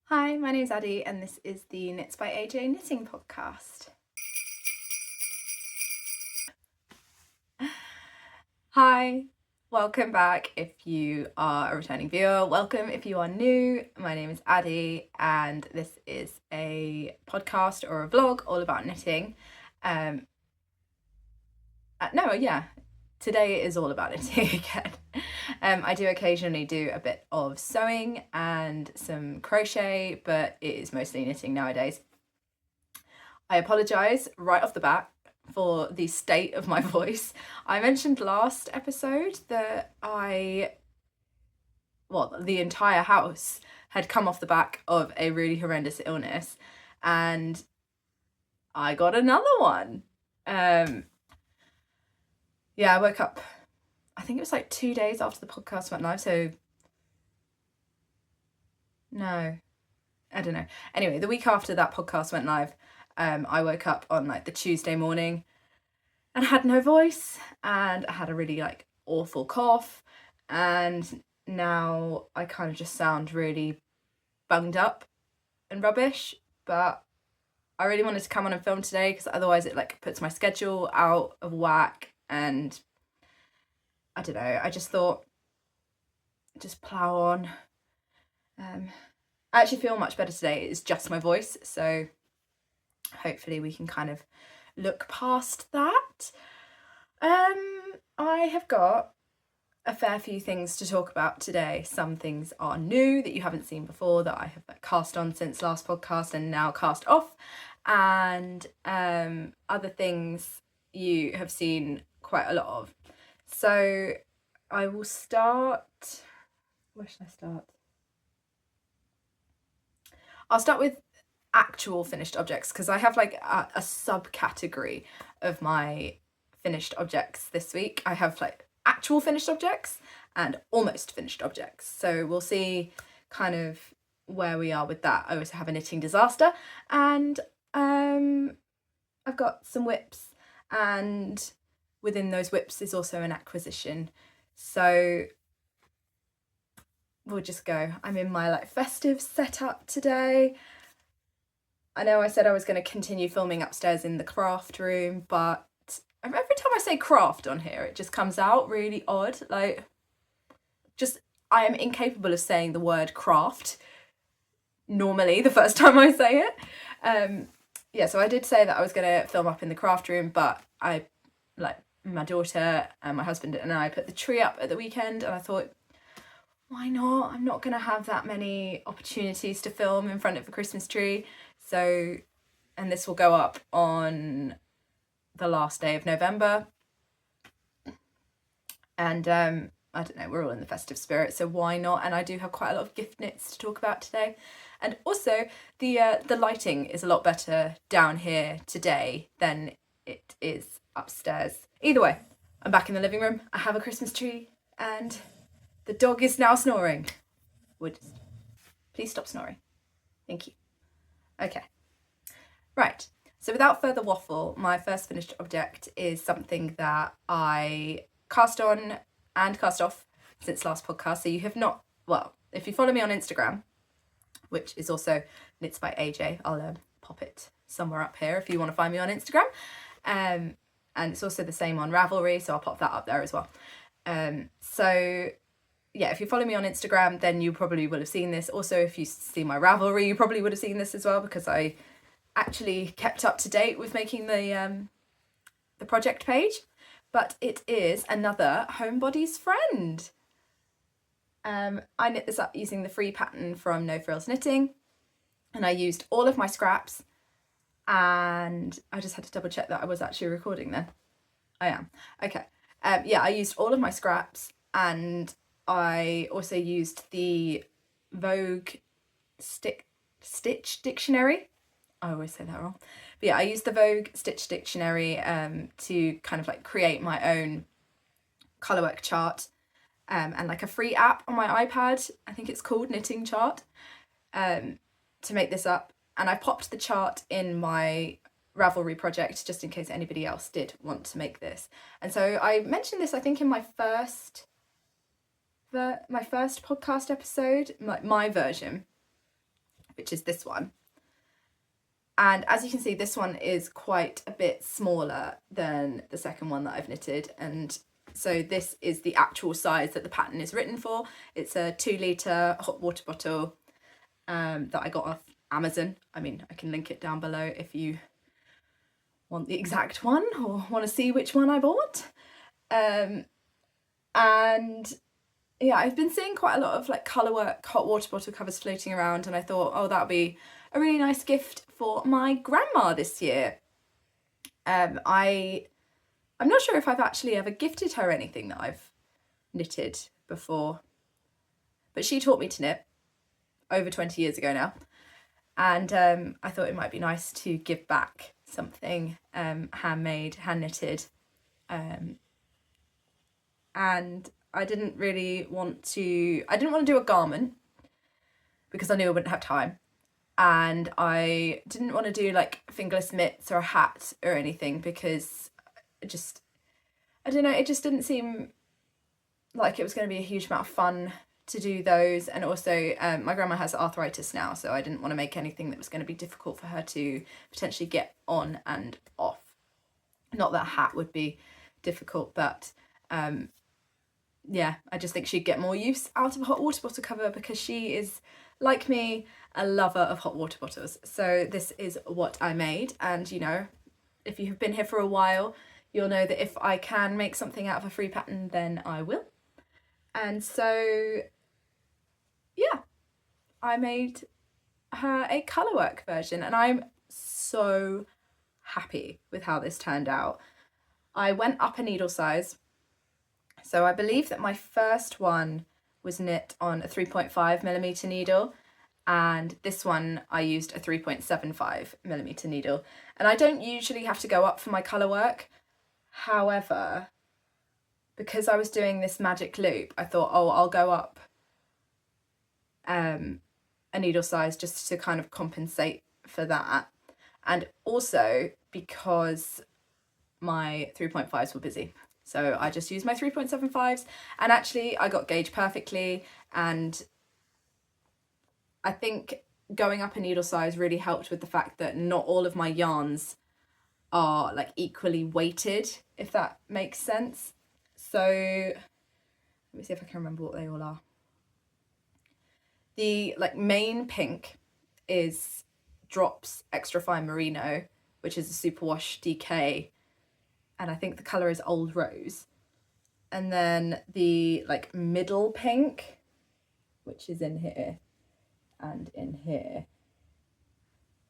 Hi, my name's Addie and this is the Knits by AJ Knitting Podcast. Hi, welcome back if you are a returning viewer. Welcome if you are new. My name is Addie and this is a podcast or a vlog all about knitting. Today is all about knitting again. I do occasionally do a bit of sewing and some crochet, but it is mostly knitting nowadays. I apologise right off the bat for the state of my voice. I mentioned last episode that the entire house had come off the back of a really horrendous illness and I got another one. I woke up, I think it was like 2 days after the podcast went live, so no, I don't know. Anyway, the week after that podcast went live, I woke up on like the Tuesday morning and had no voice and I had a really like awful cough, and now I kind of just sound really bunged up and rubbish, but I really wanted to come on and film today because otherwise it like puts my schedule out of whack, and I don't know, I just thought just plow on. I actually feel much better today. It's just my voice, so hopefully we can kind of look past that. I have got a fair few things to talk about today. Some things are new that you haven't seen before that I have cast on since last podcast and now cast off, and other things you have seen quite a lot of. So I will start, where should I start? I'll start with actual finished objects because I have like a subcategory of my finished objects this week. I have like actual finished objects and almost finished objects, so we'll see kind of where we are with that. I also have a knitting disaster, and I've got some whips, and within those whips is also an acquisition, so we'll just go. I'm in my like festive setup today. I know I said I was going to continue filming upstairs in the craft room, but every time I say craft on here, it just comes out really odd. Like, just, I am incapable of saying the word craft normally the first time I say it. So I did say that I was going to film up in the craft room, but my daughter and my husband and I put the tree up at the weekend, and I thought, why not? I'm not going to have that many opportunities to film in front of a Christmas tree. So, and this will go up on the last day of November. And I don't know, we're all in the festive spirit, so why not? And I do have quite a lot of gift knits to talk about today. And also the lighting is a lot better down here today than it is upstairs. Either way, I'm back in the living room. I have a Christmas tree and the dog is now snoring. Please stop snoring. Thank you. Okay. Right. So without further waffle, my first finished object is something that I cast on and cast off since last podcast. So you have not, well, if you follow me on Instagram, which is also Knits by AJ, I'll pop it somewhere up here if you want to find me on Instagram. And it's also the same on Ravelry, so I'll pop that up there as well. If you follow me on Instagram, then you probably will have seen this. Also, if you see my Ravelry, you probably would have seen this as well, because I actually kept up to date with making the project page. But it is another Homebody's friend. I knit this up using the free pattern from NoFrillsKnitting, and I used all of my scraps, and I just had to double check that I was actually recording then. I am. Okay. I used all of my scraps, and I also used the Vogue Stitch Dictionary. I always say that wrong. But yeah, I used the Vogue Stitch Dictionary to kind of like create my own Colourwork chart, and like a free app on my iPad, I think it's called Knitting Chart, to make this up. And I popped the chart in my Ravelry project just in case anybody else did want to make this. And so I mentioned this, I think, in my first podcast episode, my version, which which is this one. And as you can see, this one is quite a bit smaller than the second one that I've knitted. And so this is the actual size that the pattern is written for. It's a 2-litre hot water bottle that I got off Amazon. I mean, I can link it down below if you want the exact one or want to see which one I bought. And yeah, I've been seeing quite a lot of like Colourwork hot water bottle covers floating around, and I thought, oh, that would be a really nice gift for my grandma this year. I'm not sure if I've actually ever gifted her anything that I've knitted before, but she taught me to knit over 20 years ago now, and I thought it might be nice to give back something handmade, hand knitted, and I didn't want to do a garment because I knew I wouldn't have time, and I didn't want to do like fingerless mitts or a hat or anything because I don't know, it just didn't seem like it was going to be a huge amount of fun to do those. And also my grandma has arthritis now, so I didn't want to make anything that was going to be difficult for her to potentially get on and off. Not that a hat would be difficult, but yeah, I just think she'd get more use out of a hot water bottle cover because she is, like me, a lover of hot water bottles. So this is what I made, and you know, if you have been here for a while, you'll know that if I can make something out of a free pattern, then I will. And so yeah, I made her a Colourwork version, and I'm so happy with how this turned out. I went up a needle size. So I believe that my first one was knit on a 3.5mm needle, and this one I used a 3.75mm needle. And I don't usually have to go up for my Colourwork. However, because I was doing this magic loop, I thought, oh, I'll go up a needle size just to kind of compensate for that. And also because my 3.5s were busy. So I just used my 3.75s, and actually I got gauge perfectly, and I think going up a needle size really helped with the fact that not all of my yarns are like equally weighted, if that makes sense. So let me see if I can remember what they all are. The like main pink is Drops Extra Fine Merino, which is a Superwash DK, and I think the colour is Old Rose. And then the like middle pink, which is in here and in here,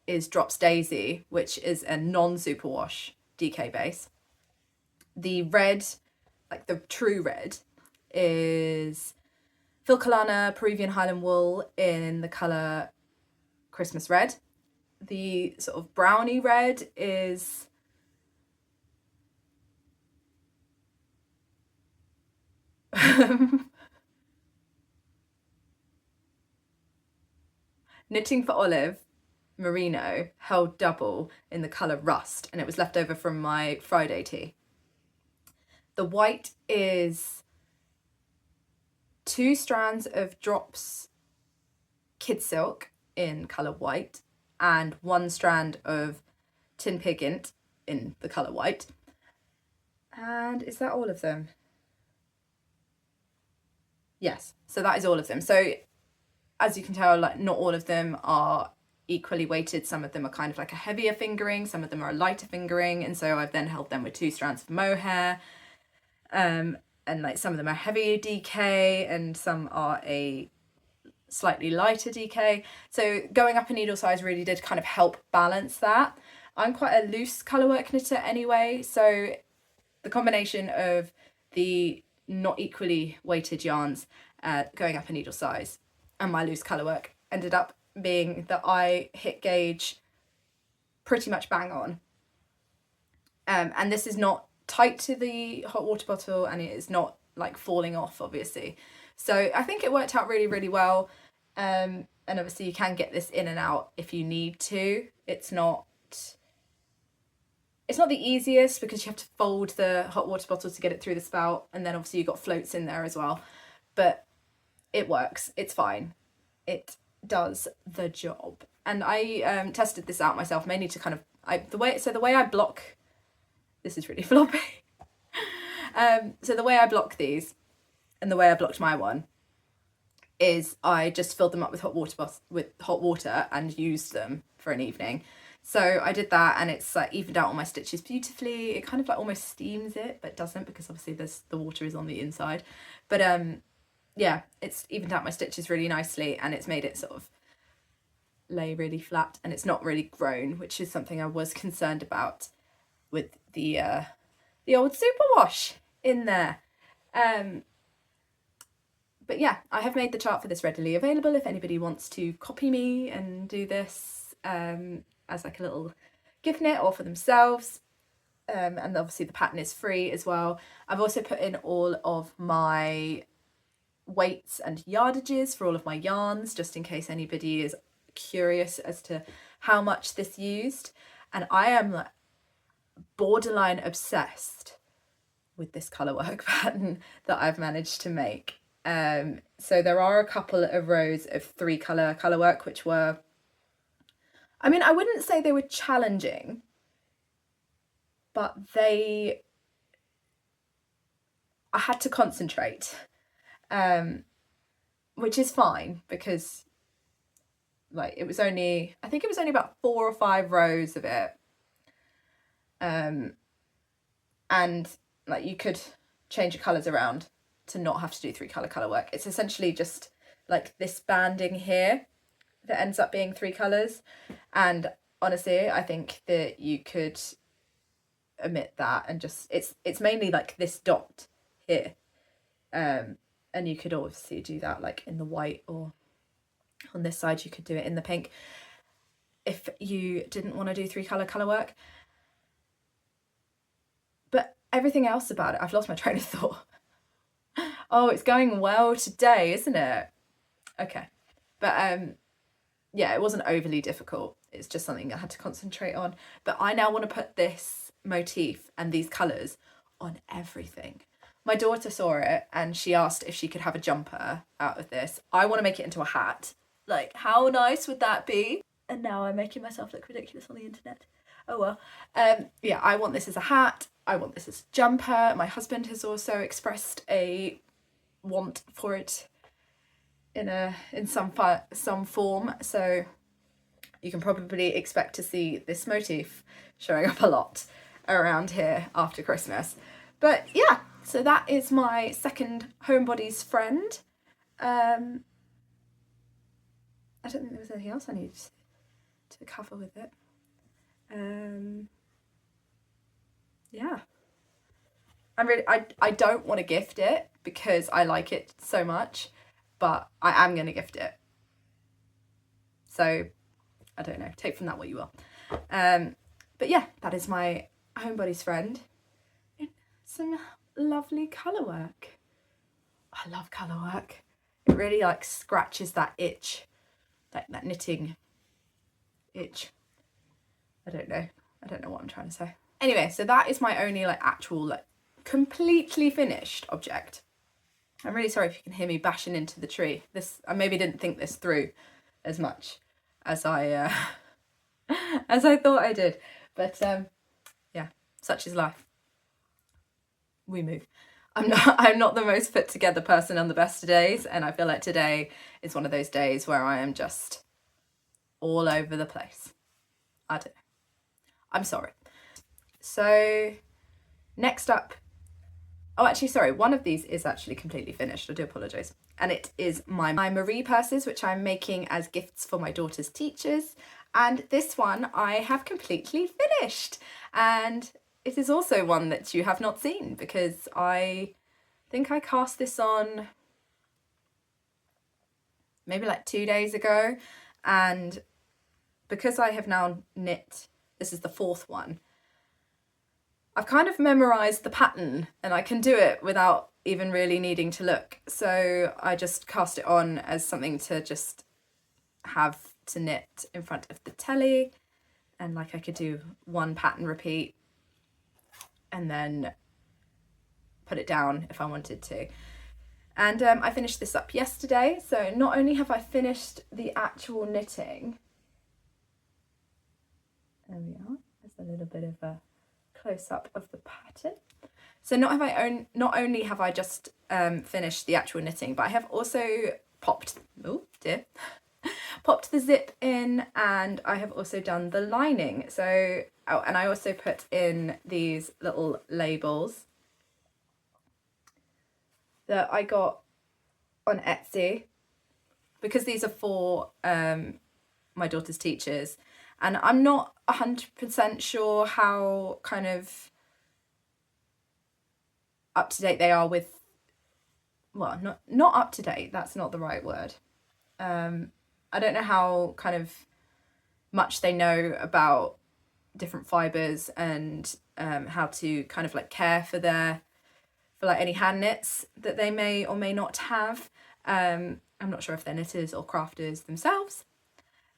is Drops Daisy, which is a non-Superwash DK base. The red, like the true red, is Filcolana Peruvian Highland Wool in the colour Christmas Red. The sort of browny red is Knitting for Olive Merino held double in the colour Rust, and it was left over from my Friday tea. The white is 2 strands of Drops Kid Silk in colour white and 1 strand of Tin Pigant in the colour white. And is that all of them? Yes, so that is all of them. So as you can tell, like not all of them are equally weighted. Some of them are kind of like a heavier fingering, some of them are a lighter fingering, and so I've then held them with 2 strands of mohair. And like some of them are heavier DK and some are a slightly lighter DK. So going up a needle size really did kind of help balance that. I'm quite a loose Colourwork knitter anyway, so the combination of the not equally weighted yarns going up a needle size and my loose Colourwork ended up being that I hit gauge pretty much bang on. And this is not tight to the hot water bottle, and it is not like falling off, obviously. So I think it worked out really, really well. And obviously you can get this in and out if you need to. It's not the easiest because you have to fold the hot water bottle to get it through the spout, and then obviously you've got floats in there as well. But it works, it's fine. It does the job. and I tested this out myself mainly to kind of, the way I block, this is really floppy. So the way I block these, and the way I blocked my one, is I just filled them up with hot water and used them for an evening. So I did that, and it's like evened out all my stitches beautifully. It kind of like almost steams it, but doesn't, because obviously the water is on the inside. But yeah, it's evened out my stitches really nicely, and it's made it sort of lay really flat, and it's not really grown, which is something I was concerned about with the old Superwash in there. But yeah, I have made the chart for this readily available if anybody wants to copy me and do this as like a little gift knit or for themselves. And obviously the pattern is free as well. I've also put in all of my weights and yardages for all of my yarns, just in case anybody is curious as to how much this used. And I am like borderline obsessed with this colourwork pattern that I've managed to make. So there are a couple of rows of 3-colour colourwork which were, I mean, I wouldn't say they were challenging, but I had to concentrate, which is fine, because like I think it was only about 4 or 5 rows of it. And like you could change your colours around to not have to do 3-colour colourwork. It's essentially just like this banding here that ends up being 3 colours. And honestly, I think that you could omit that and just, it's mainly like this dot here. And you could obviously do that like in the white, or on this side you could do it in the pink if you didn't want to do 3-colour colourwork. But everything else about it, I've lost my train of thought. Oh, it's going well today, isn't it? Okay. But yeah, it wasn't overly difficult. It's just something I had to concentrate on. But I now want to put this motif and these colours on everything. My daughter saw it and she asked if she could have a jumper out of this. I want to make it into a hat. Like, how nice would that be? And now I'm making myself look ridiculous on the internet. Oh well. Yeah, I want this as a hat. I want this as a jumper. My husband has also expressed a want for it in some form, so you can probably expect to see this motif showing up a lot around here after Christmas. But yeah, so that is my second Homebody's friend. I don't think there was anything else I needed to cover with it. Yeah, I don't want to gift it because I like it so much, but I am going to gift it. So I don't know, take from that what you will. But yeah, that is my Homebody's friend in some lovely colourwork. I love colourwork. It really like scratches that itch, like that knitting itch. I don't know what I'm trying to say. Anyway, so that is my only like actual like completely finished object. I'm really sorry if you can hear me bashing into the tree. I maybe didn't think this through as much as I as I thought I did, but yeah, such is life. We move. I'm not the most put together person on the best of days, and I feel like today is one of those days where I am just all over the place. I don't know. I'm sorry. So next up, oh, actually, sorry, one of these is actually completely finished. I do apologise. And it is my Marie purses, which I'm making as gifts for my daughter's teachers. And this one I have completely finished. And it is also one that you have not seen because I think I cast this on maybe like 2 days ago. And because I have now knit, this is the 4th one, I've kind of memorised the pattern and I can do it without even really needing to look. So I just cast it on as something to just have to knit in front of the telly, and like I could do one pattern repeat and then put it down if I wanted to. And I finished this up yesterday. So not only have I finished the actual knitting, There we are. There's a little bit of a close-up of the pattern. So not only have I just finished the actual knitting, but I have also popped popped the zip in, and I have also done the lining. So, oh, and I also put in these little labels that I got on Etsy, because these are for my daughter's teachers, and I'm not 100% sure how kind of up to date they are with, well, not up to date, that's not the right word. I don't know how kind of much they know about different fibres and how to kind of like care for like any hand knits that they may or may not have. I'm not sure if they're knitters or crafters themselves.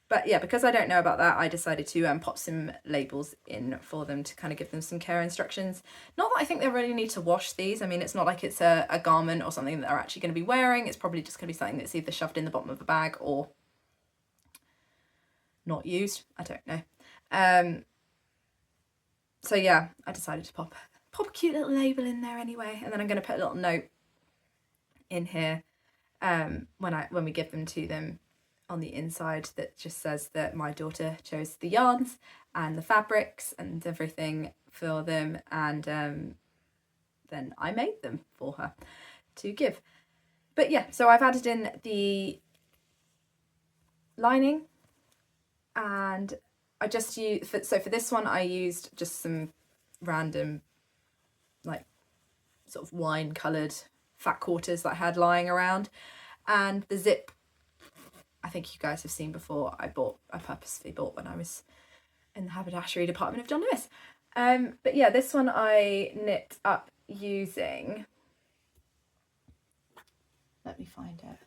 But yeah, because I don't know about that, I decided to pop some labels in for them to kind of give them some care instructions. Not that I think they really need to wash these. I mean, it's not like it's a garment or something that they're actually going to be wearing. It's probably just going to be something that's either shoved in the bottom of a bag or not used. I don't know. So yeah, I decided to pop a cute little label in there anyway. And then I'm going to put a little note in here when we give them to them on the inside that just says that my daughter chose the yarns and the fabrics and everything for them, and then I made them for her to give. But yeah, so I've added in the lining, and I just used, so for this one I used just some random like sort of wine coloured fat quarters that I had lying around, and the zip I think you guys have seen before. I purposely bought when I was in the haberdashery department of John Lewis. But yeah, this one I knit up using, let me find it,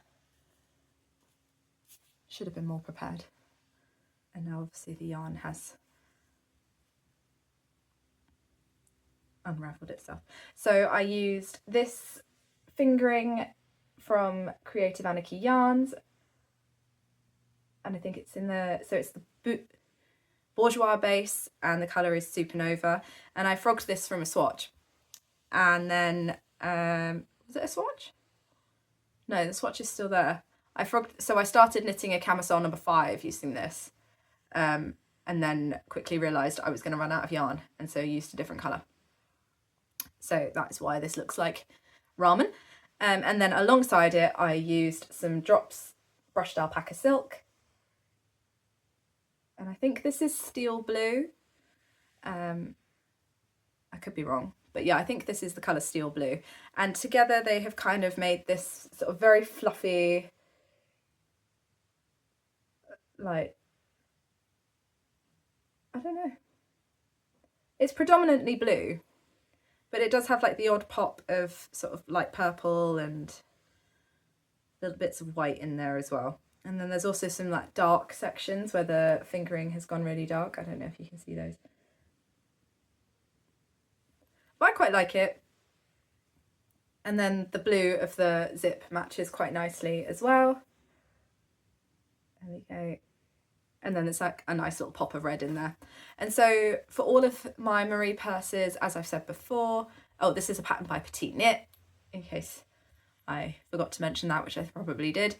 should have been more prepared, and now obviously the yarn has unravelled itself. So I used this fingering from Creative Anarchy Yarns, and I think it's in so it's the bourgeois base, and the colour is Supernova, and I frogged this from a swatch. And then was it a swatch? No, the swatch is still there. So I started knitting a camisole number 5 using this, and then quickly realised I was going to run out of yarn, and so used a different colour. So that is why this looks like ramen. And then alongside it I used some drops brushed alpaca silk, and I think this is steel blue. I could be wrong, but yeah, I think this is the colour steel blue. And together they have kind of made this sort of very fluffy, like, I don't know. It's predominantly blue, but it does have like the odd pop of sort of light purple and little bits of white in there as well. And then there's also some like dark sections where the fingering has gone really dark. I don't know if you can see those. But I quite like it. And then the blue of the zip matches quite nicely as well. There we go. And then there's like a nice little pop of red in there. And so for all of my Marie purses, as I've said before, oh, this is a pattern by Petite Knit, in case I forgot to mention that, which I probably did.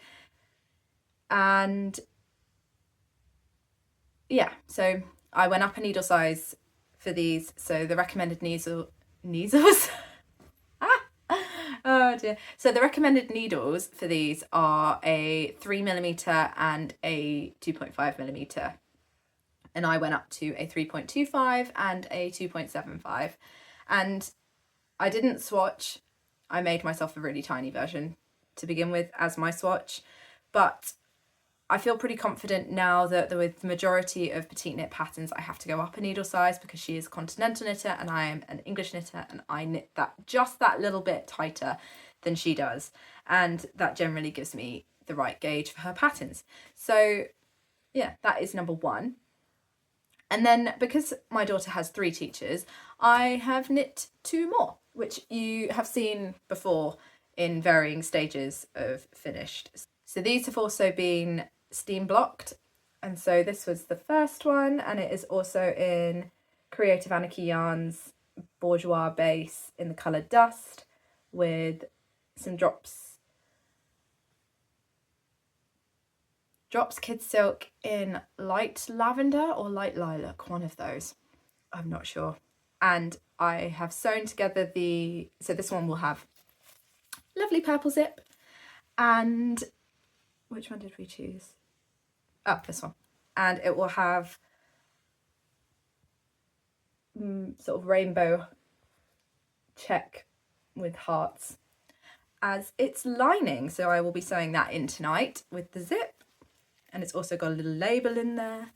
And yeah, so I went up a needle size for these. So the recommended needles, oh dear. So the recommended needles for these are a 3mm and a 2.5mm. And I went up to a 3.25 and a 2.75. And I didn't swatch. I made myself a really tiny version to begin with as my swatch. But I feel pretty confident now that with the majority of Petite Knit patterns I have to go up a needle size, because she is a continental knitter and I am an English knitter, and I knit that just that little bit tighter than she does, and that generally gives me the right gauge for her patterns. So yeah, that is number 1. And then because my daughter has 3 teachers, I have knit 2 more, which you have seen before in varying stages of finished. So these have also been steam blocked, And so this was the first one, and it is also in Creative Anarchy Yarns Bourgeois base in the colour Dust with some drops Kid Silk in light lavender or light lilac, one of those, I'm not sure. And I have sewn together so this one will have lovely purple zip, and which one did we choose? Oh, this one. And it will have sort of rainbow check with hearts as its lining. So I will be sewing that in tonight with the zip. And it's also got a little label in there.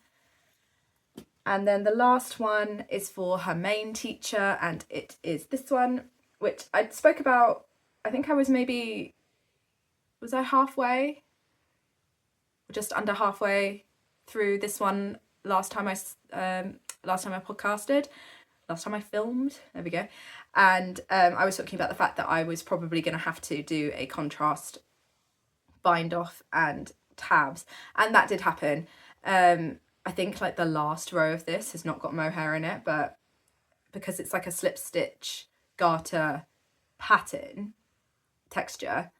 And then the last one is for her main teacher, and it is this one, which I spoke about. I think I was I halfway? Just under halfway through this one last time I podcasted, last time I filmed, there we go. And I was talking about the fact that I was probably going to have to do a contrast bind off and tabs, and that did happen. I think like the last row of this has not got mohair in it, but because it's like a slip stitch garter pattern texture,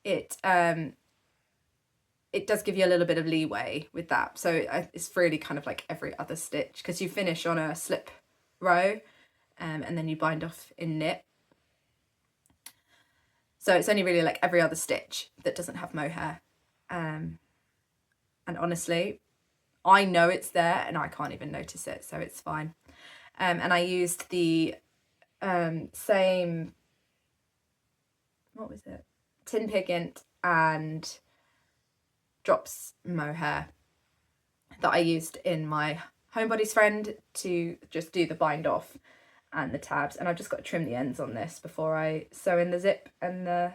it does give you a little bit of leeway with that. So it's really kind of like every other stitch, because you finish on a slip row and then you bind off in knit. So it's only really like every other stitch that doesn't have mohair. And honestly, I know it's there and I can't even notice it, so it's fine. And I used the same, what was it? Tin Pigment and Drops mohair that I used in my Homebody's friend to just do the bind off and the tabs. And I've just got to trim the ends on this before I sew in the zip and the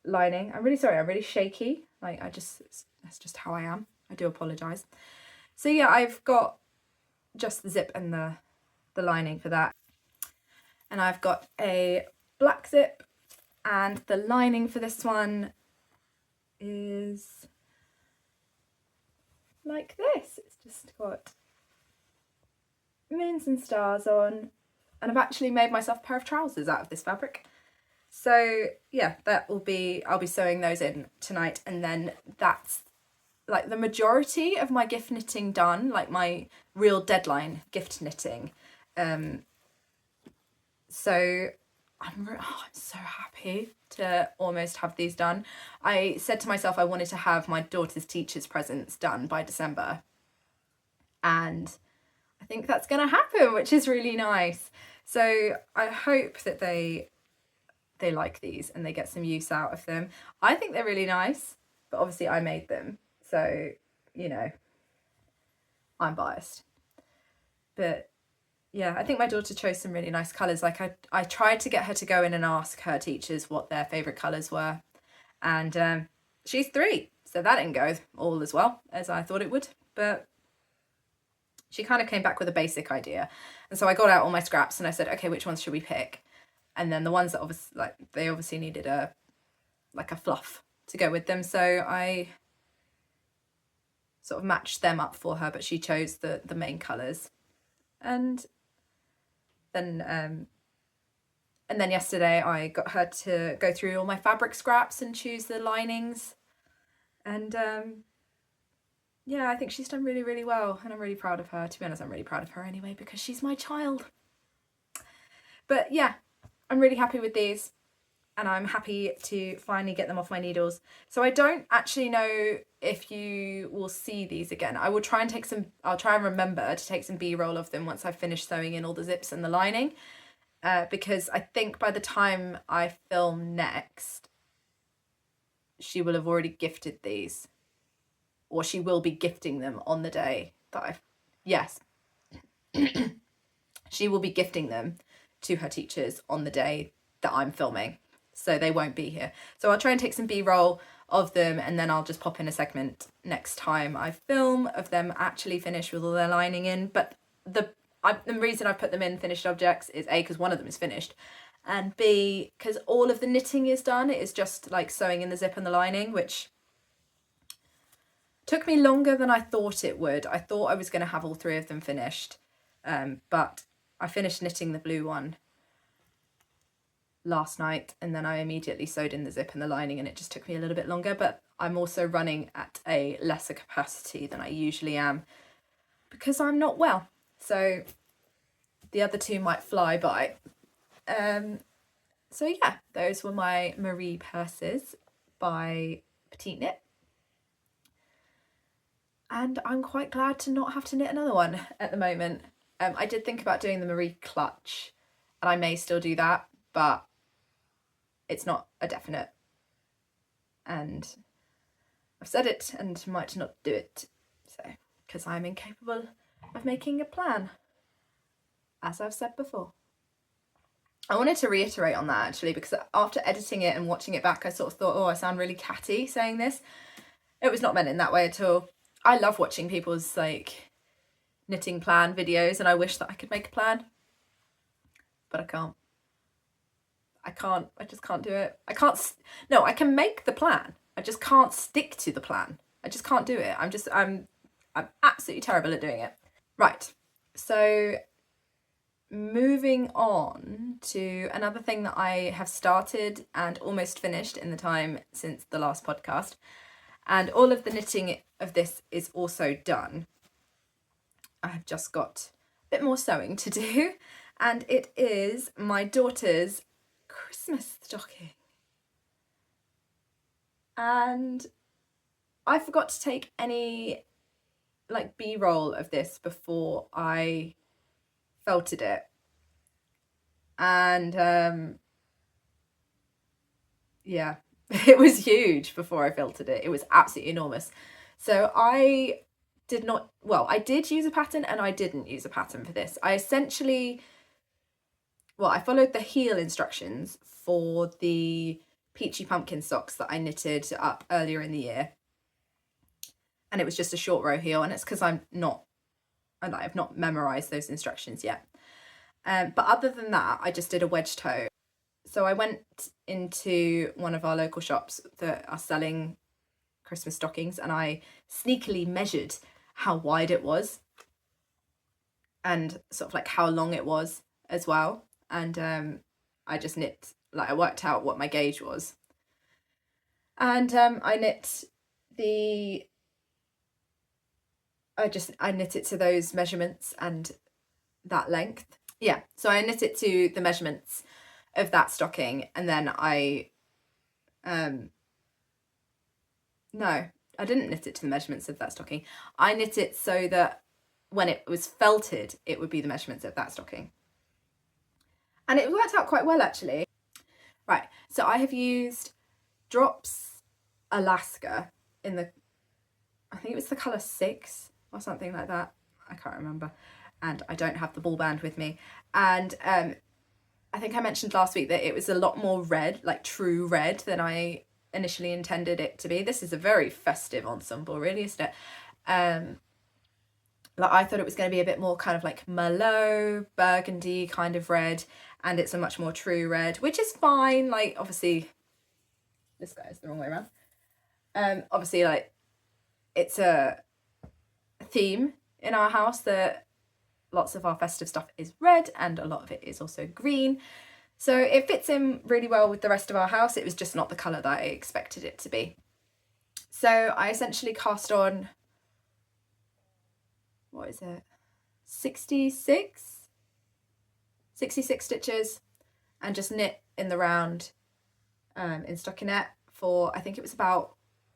lining. I'm really sorry, I'm really shaky. Like that's just how I am. I do apologise. So yeah, I've got just the zip and the lining for that. And I've got a black zip, and the lining for this one is like this. It's just got moons and stars on, and I've actually made myself a pair of trousers out of this fabric. So yeah, I'll be sewing those in tonight, and then that's like the majority of my gift knitting done, like my real deadline gift knitting. So I'm so happy to almost have these done. I said to myself I wanted to have my daughter's teacher's presents done by December, and I think that's going to happen, which is really nice. So I hope that they like these and they get some use out of them. I think they're really nice, but obviously I made them, so you know, I'm biased. But yeah, I think my daughter chose some really nice colours. Like I tried to get her to go in and ask her teachers what their favourite colours were. And she's 3, so that didn't go all as well as I thought it would. But she kind of came back with a basic idea. And so I got out all my scraps and I said, okay, which ones should we pick? And then the ones that they obviously needed a fluff to go with them. So I sort of matched them up for her, but she chose the main colours. And then yesterday I got her to go through all my fabric scraps and choose the linings. And yeah, I think she's done really, really well, and I'm really proud of her. To be honest, I'm really proud of her anyway, because she's my child. But yeah, I'm really happy with these, and I'm happy to finally get them off my needles. So I don't actually know if you will see these again. I will try and I'll try and remember to take some B-roll of them once I've finished sewing in all the zips and the lining, because I think by the time I film next, she will have already gifted these, or she will be gifting them on the day that she will be gifting them to her teachers on the day that I'm filming, so they won't be here. So I'll try and take some B-roll of them, and then I'll just pop in a segment next time I film of them actually finished with all their lining in. But the reason I put them in finished objects is A, because one of them is finished, and B, because all of the knitting is done. It is just like sewing in the zip and the lining, which Took me longer than I thought it would. I thought I was going to have all 3 of them finished, but I finished knitting the blue one last night, and then I immediately sewed in the zip and the lining, and it just took me a little bit longer. But I'm also running at a lesser capacity than I usually am because I'm not well, so the other 2 might fly by. So yeah, those were my Marie purses by Petite Knit, and I'm quite glad to not have to knit another one at the moment. I did think about doing the Marie clutch, and I may still do that, but it's not a definite, and I've said it and might not do it, so because I'm incapable of making a plan, as I've said before. I wanted to reiterate on that actually, because after editing it and watching it back, I sort of thought, oh, I sound really catty saying this. It was not meant in that way at all. I love watching people's like knitting plan videos, and I wish that I could make a plan, but I can't. I just can't do it. No, I can make the plan. I just can't stick to the plan. I just can't do it. I'm absolutely terrible at doing it. Right, so moving on to another thing that I have started and almost finished in the time since the last podcast, and all of the knitting of this is also done. I have just got a bit more sewing to do, and it is my daughter's Christmas stocking. And I forgot to take any like B-roll of this before I felted it, and yeah, it was huge before I felted it. It was absolutely enormous. So I did use a pattern and I didn't use a pattern for this. I followed the heel instructions for the Peachy pumpkin socks that I knitted up earlier in the year, and it was just a short row heel, and it's because I've not memorized those instructions yet. But other than that, I just did a wedge toe. So I went into one of our local shops that are selling Christmas stockings, and I sneakily measured how wide it was and sort of like how long it was as well. And I just knit, like I worked out what my gauge was. And I knit it to those measurements and that length. Yeah, so I knit it to the measurements of that stocking, and then no, I didn't knit it to the measurements of that stocking. I knit it so that when it was felted, it would be the measurements of that stocking. And it worked out quite well, actually. Right, so I have used Drops Alaska in the, I think it was the colour 6 or something like that. I can't remember. And I don't have the ball band with me. And I think I mentioned last week that it was a lot more red, like true red, than I initially intended it to be. This is a very festive ensemble, really, isn't it? Like I thought it was going to be a bit more kind of like Merlot, burgundy kind of red, and it's a much more true red, which is fine. Like obviously, this guy is the wrong way around. Obviously, like it's a theme in our house that lots of our festive stuff is red and a lot of it is also green. So it fits in really well with the rest of our house. It was just not the colour that I expected it to be. So I essentially cast on, what is it, 66 stitches, and just knit in the round in stockinette for, I think it was about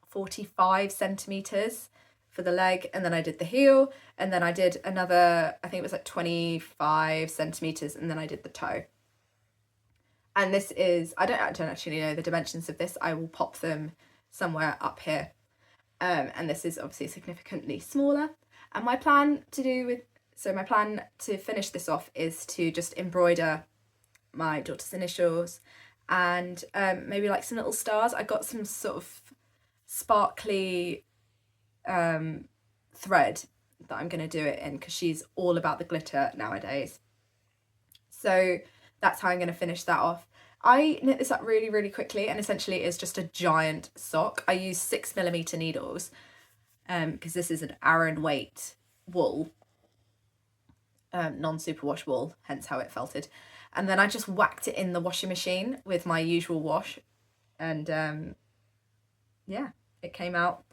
45 centimetres for the leg, and then I did the heel, and then I did another, I think it was like 25 centimetres, and then I did the toe. And this is, I don't actually know the dimensions of this. I will pop them somewhere up here. And this is obviously significantly smaller. And my plan to finish this off is to just embroider my daughter's initials and maybe like some little stars. I got some sort of sparkly thread that I'm going to do it in, because she's all about the glitter nowadays. So that's how I'm going to finish that off. I knit this up really quickly, and essentially it's just a giant sock. I use 6mm needles, because this is an Aran weight wool, non-superwash wool, hence how it felted. And then I just whacked it in the washing machine with my usual wash, and yeah, it came out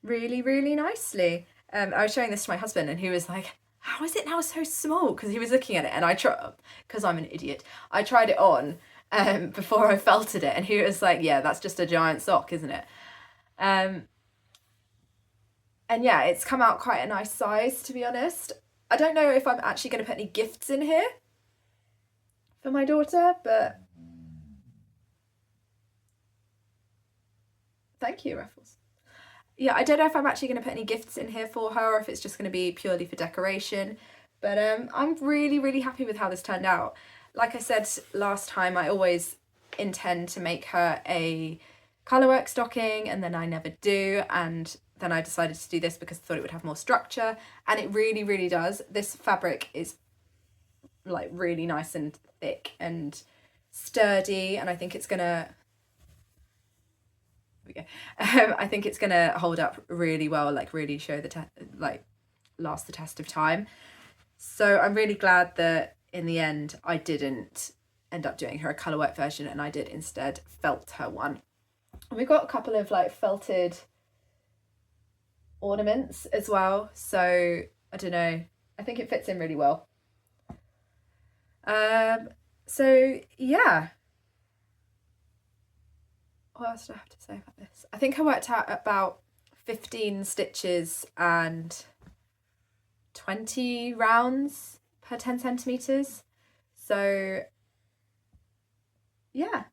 really, really nicely. I was showing this to my husband and he was like, how is it now so small? Because he was looking at it, and I tried, because I'm an idiot, I tried it on before I felted it, and he was like, yeah, that's just a giant sock, isn't it? And yeah, it's come out quite a nice size, to be honest. I don't know if I'm actually going to put any gifts in here for my daughter, but thank you, Ruffles. Yeah, I don't know if I'm actually going to put any gifts in here for her, or if it's just going to be purely for decoration. But I'm really, really happy with how this turned out. Like I said last time, I always intend to make her a Colourwork stocking, and then I never do. And then I decided to do this because I thought it would have more structure. And it really, really does. This fabric is like really nice and thick and sturdy. And I think it's going to... I think it's gonna hold up really well, like really show the last the test of time. So I'm really glad that in the end I didn't end up doing her a colourwork version, and I did instead felt her one. And we've got a couple of like felted ornaments as well, so I don't know, I think it fits in really well. So yeah, what else do I have to say about this? I think I worked out about 15 stitches and 20 rounds per 10 centimetres. So yeah,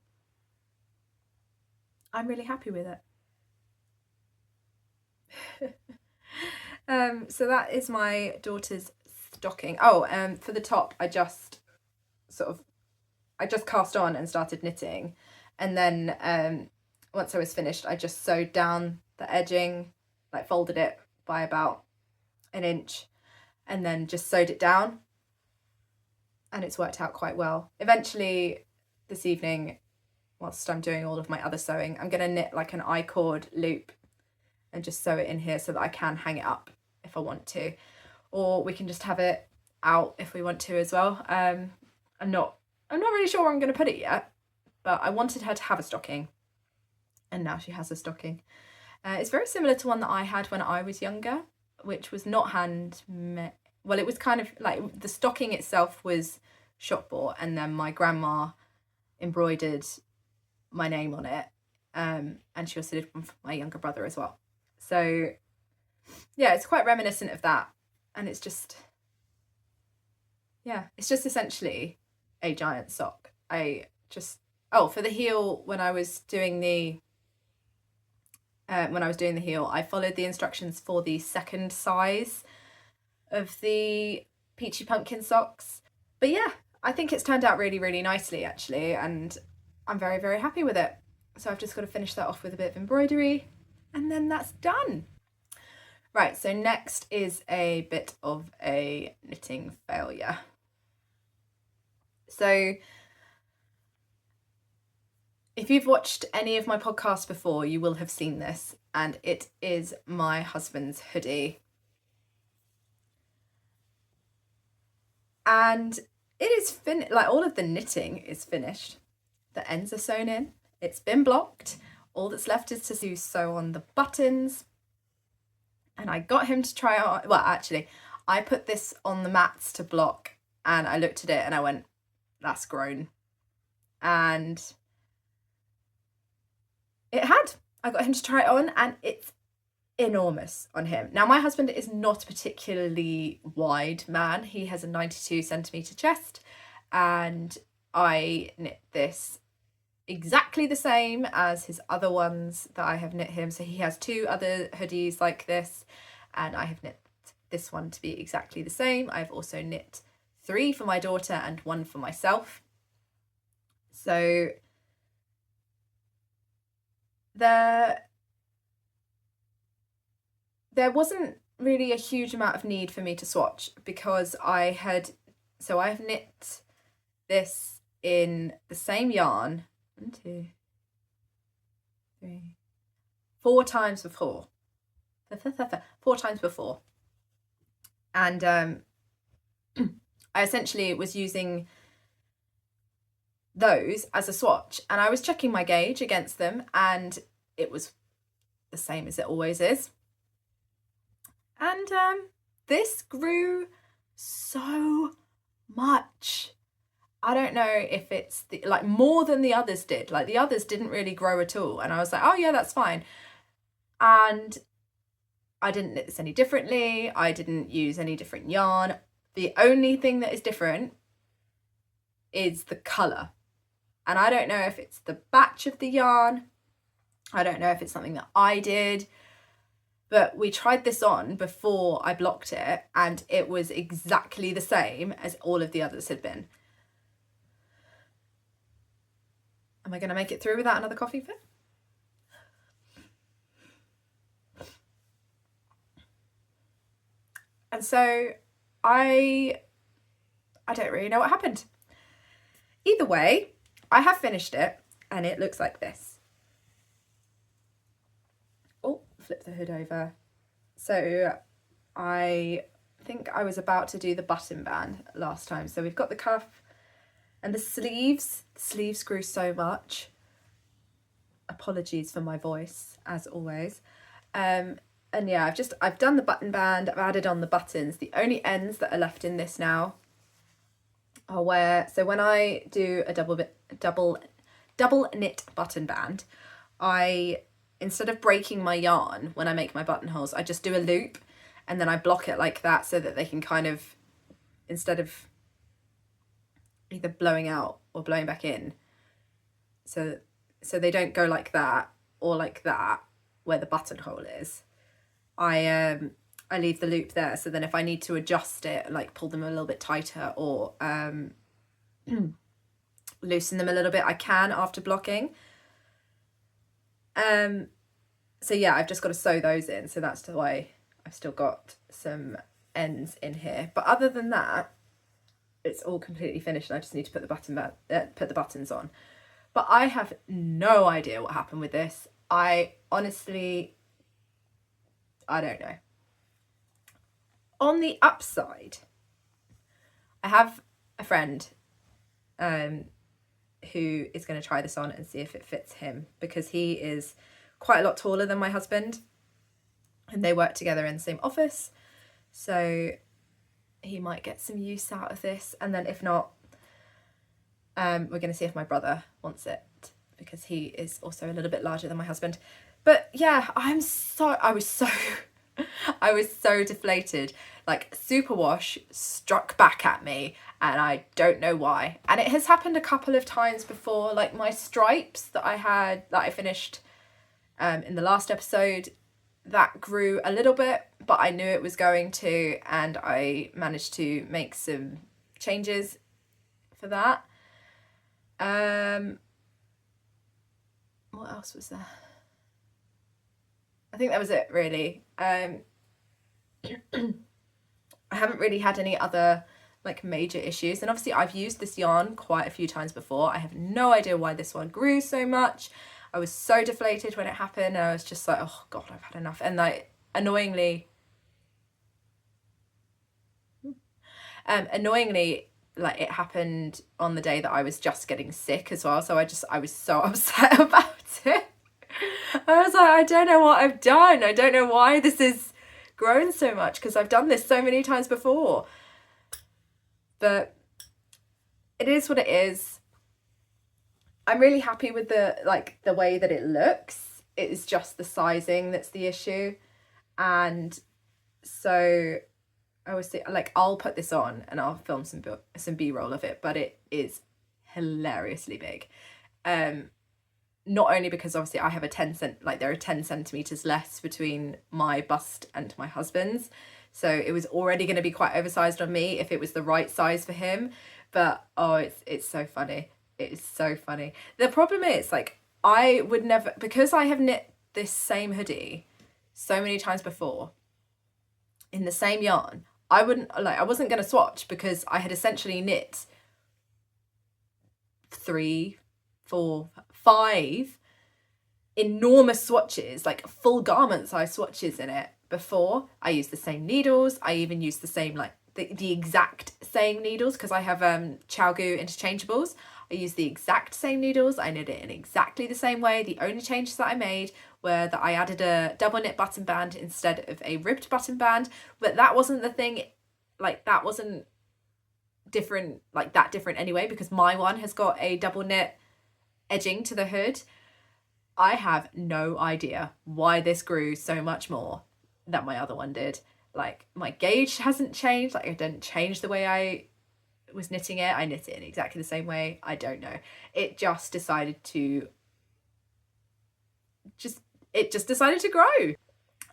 I'm really happy with it. So that is my daughter's stocking. Oh, for the top, I just cast on and started knitting, and then once I was finished, I just sewed down the edging, like folded it by about an inch, and then just sewed it down, and it's worked out quite well. Eventually this evening, whilst I'm doing all of my other sewing, I'm going to knit like an I-cord loop and just sew it in here so that I can hang it up if I want to, or we can just have it out if we want to as well. I'm not really sure where I'm going to put it yet, but I wanted her to have a stocking, and now she has a stocking. It's very similar to one that I had when I was younger, which was not handmade. Well, it was kind of like the stocking itself was shop bought, and then my grandma embroidered my name on it, and she also did one for my younger brother as well. So yeah, it's quite reminiscent of that, and it's just essentially a giant sock. For the heel, when I was doing the heel, I followed the instructions for the second size of the Peachy Pumpkin socks. But yeah, I think it's turned out really, really nicely actually, and I'm very, very happy with it. So I've just got to finish that off with a bit of embroidery, and then that's done. Right, so next is a bit of a knitting failure. So if you've watched any of my podcasts before, you will have seen this, and it is my husband's hoodie. And it is finished, like all of the knitting is finished. The ends are sewn in, it's been blocked. All that's left is to sew on the buttons. And I got him to try on, well, actually, I put this on the mats to block, and I looked at it and I went, that's grown. And I got him to try it on, and it's enormous on him. Now, my husband is not a particularly wide man. He has a 92 centimetre chest, and I knit this exactly the same as his other ones that I have knit him. So he has two other hoodies like this, and I have knit this one to be exactly the same. I've also knit 3 for my daughter and 1 for myself. So there wasn't really a huge amount of need for me to swatch, because I've knit this in the same yarn 4 times before, 4 times before. And I essentially was using those as a swatch, and I was checking my gauge against them, and it was the same as it always is. And this grew so much. I don't know if it's like more than the others did. Like the others didn't really grow at all, and I was like, oh yeah, that's fine. And I didn't knit this any differently. I didn't use any different yarn. The only thing that is different is the colour. And I don't know if it's the batch of the yarn. I don't know if it's something that I did. But we tried this on before I blocked it, and it was exactly the same as all of the others had been. Am I going to make it through without another coffee fit? And so I don't really know what happened. Either way, I have finished it, and it looks like this. Oh, flip the hood over. So I think I was about to do the button band last time. So we've got the cuff and the sleeves. The sleeves grew so much. Apologies for my voice, as always. And yeah, I've done the button band. I've added on the buttons. The only ends that are left in this now are where, so when I do a double knit button band, instead of breaking my yarn when I make my buttonholes, I just do a loop, and then I block it like that so that they can kind of, instead of either blowing out or blowing back in, so they don't go like that or like that where the buttonhole is. I leave the loop there, so then if I need to adjust it, like pull them a little bit tighter or loosen them a little bit, I can after blocking. So yeah, I've just got to sew those in, so that's why I've still got some ends in here. But other than that, it's all completely finished, and I just need to put the buttons on. But I have no idea what happened with this. I honestly, I don't know. On the upside, I have a friend who is going to try this on and see if it fits him, because he is quite a lot taller than my husband, and they work together in the same office, so he might get some use out of this. And then if not, we're going to see if my brother wants it, because he is also a little bit larger than my husband. But yeah, I was so deflated. Like, Superwash struck back at me, and I don't know why. And it has happened a couple of times before. Like my stripes that I finished in the last episode, that grew a little bit, but I knew it was going to, and I managed to make some changes for that. What else was there? I think that was it, really. I haven't really had any other like major issues, and obviously I've used this yarn quite a few times before. I have no idea why this one grew so much. I was so deflated when it happened, and I was just like, oh god, I've had enough. And like annoyingly, like it happened on the day that I was just getting sick as well, so I was so upset about it. I was like, I don't know what I've done. I don't know why this is grown so much, because I've done this so many times before. But it is what it is. I'm really happy with the way that it looks. It is just the sizing that's the issue. And so I was like, I'll put this on and I'll film some B-roll of it, but it is hilariously big. Not only because obviously I have there are 10 centimeters less between my bust and my husband's, so it was already going to be quite oversized on me if it was the right size for him. But oh, it's so funny. It is so funny. The problem is, like, I would never, because I have knit this same hoodie so many times before in the same yarn, I wasn't going to swatch, because I had essentially knit 3, 4, 5 enormous swatches, like full garment size swatches in it before. I use the same needles. I even use the same, like the exact same needles, because I have ChowGoo interchangeables. I use the exact same needles. I knit it in exactly the same way. The only changes that I made were that I added a double knit button band instead of a ribbed button band, but that wasn't the thing, like that wasn't different, like that different anyway, because my one has got a double knit edging to the hood. I have no idea why this grew so much more than my other one did. Like, my gauge hasn't changed. Like, I didn't change the way I was knitting it. I knit it in exactly the same way. I don't know. It just decided to decided to grow.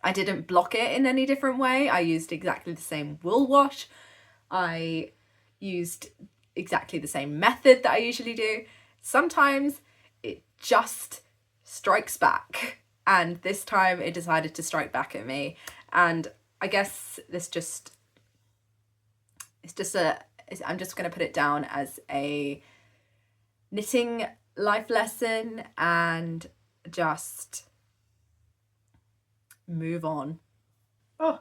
I didn't block it in any different way. I used exactly the same wool wash. I used exactly the same method that I usually do. Sometimes it just strikes back, and this time it decided to strike back at me. And I guess I'm just going to put it down as a knitting life lesson and just move on. Oh,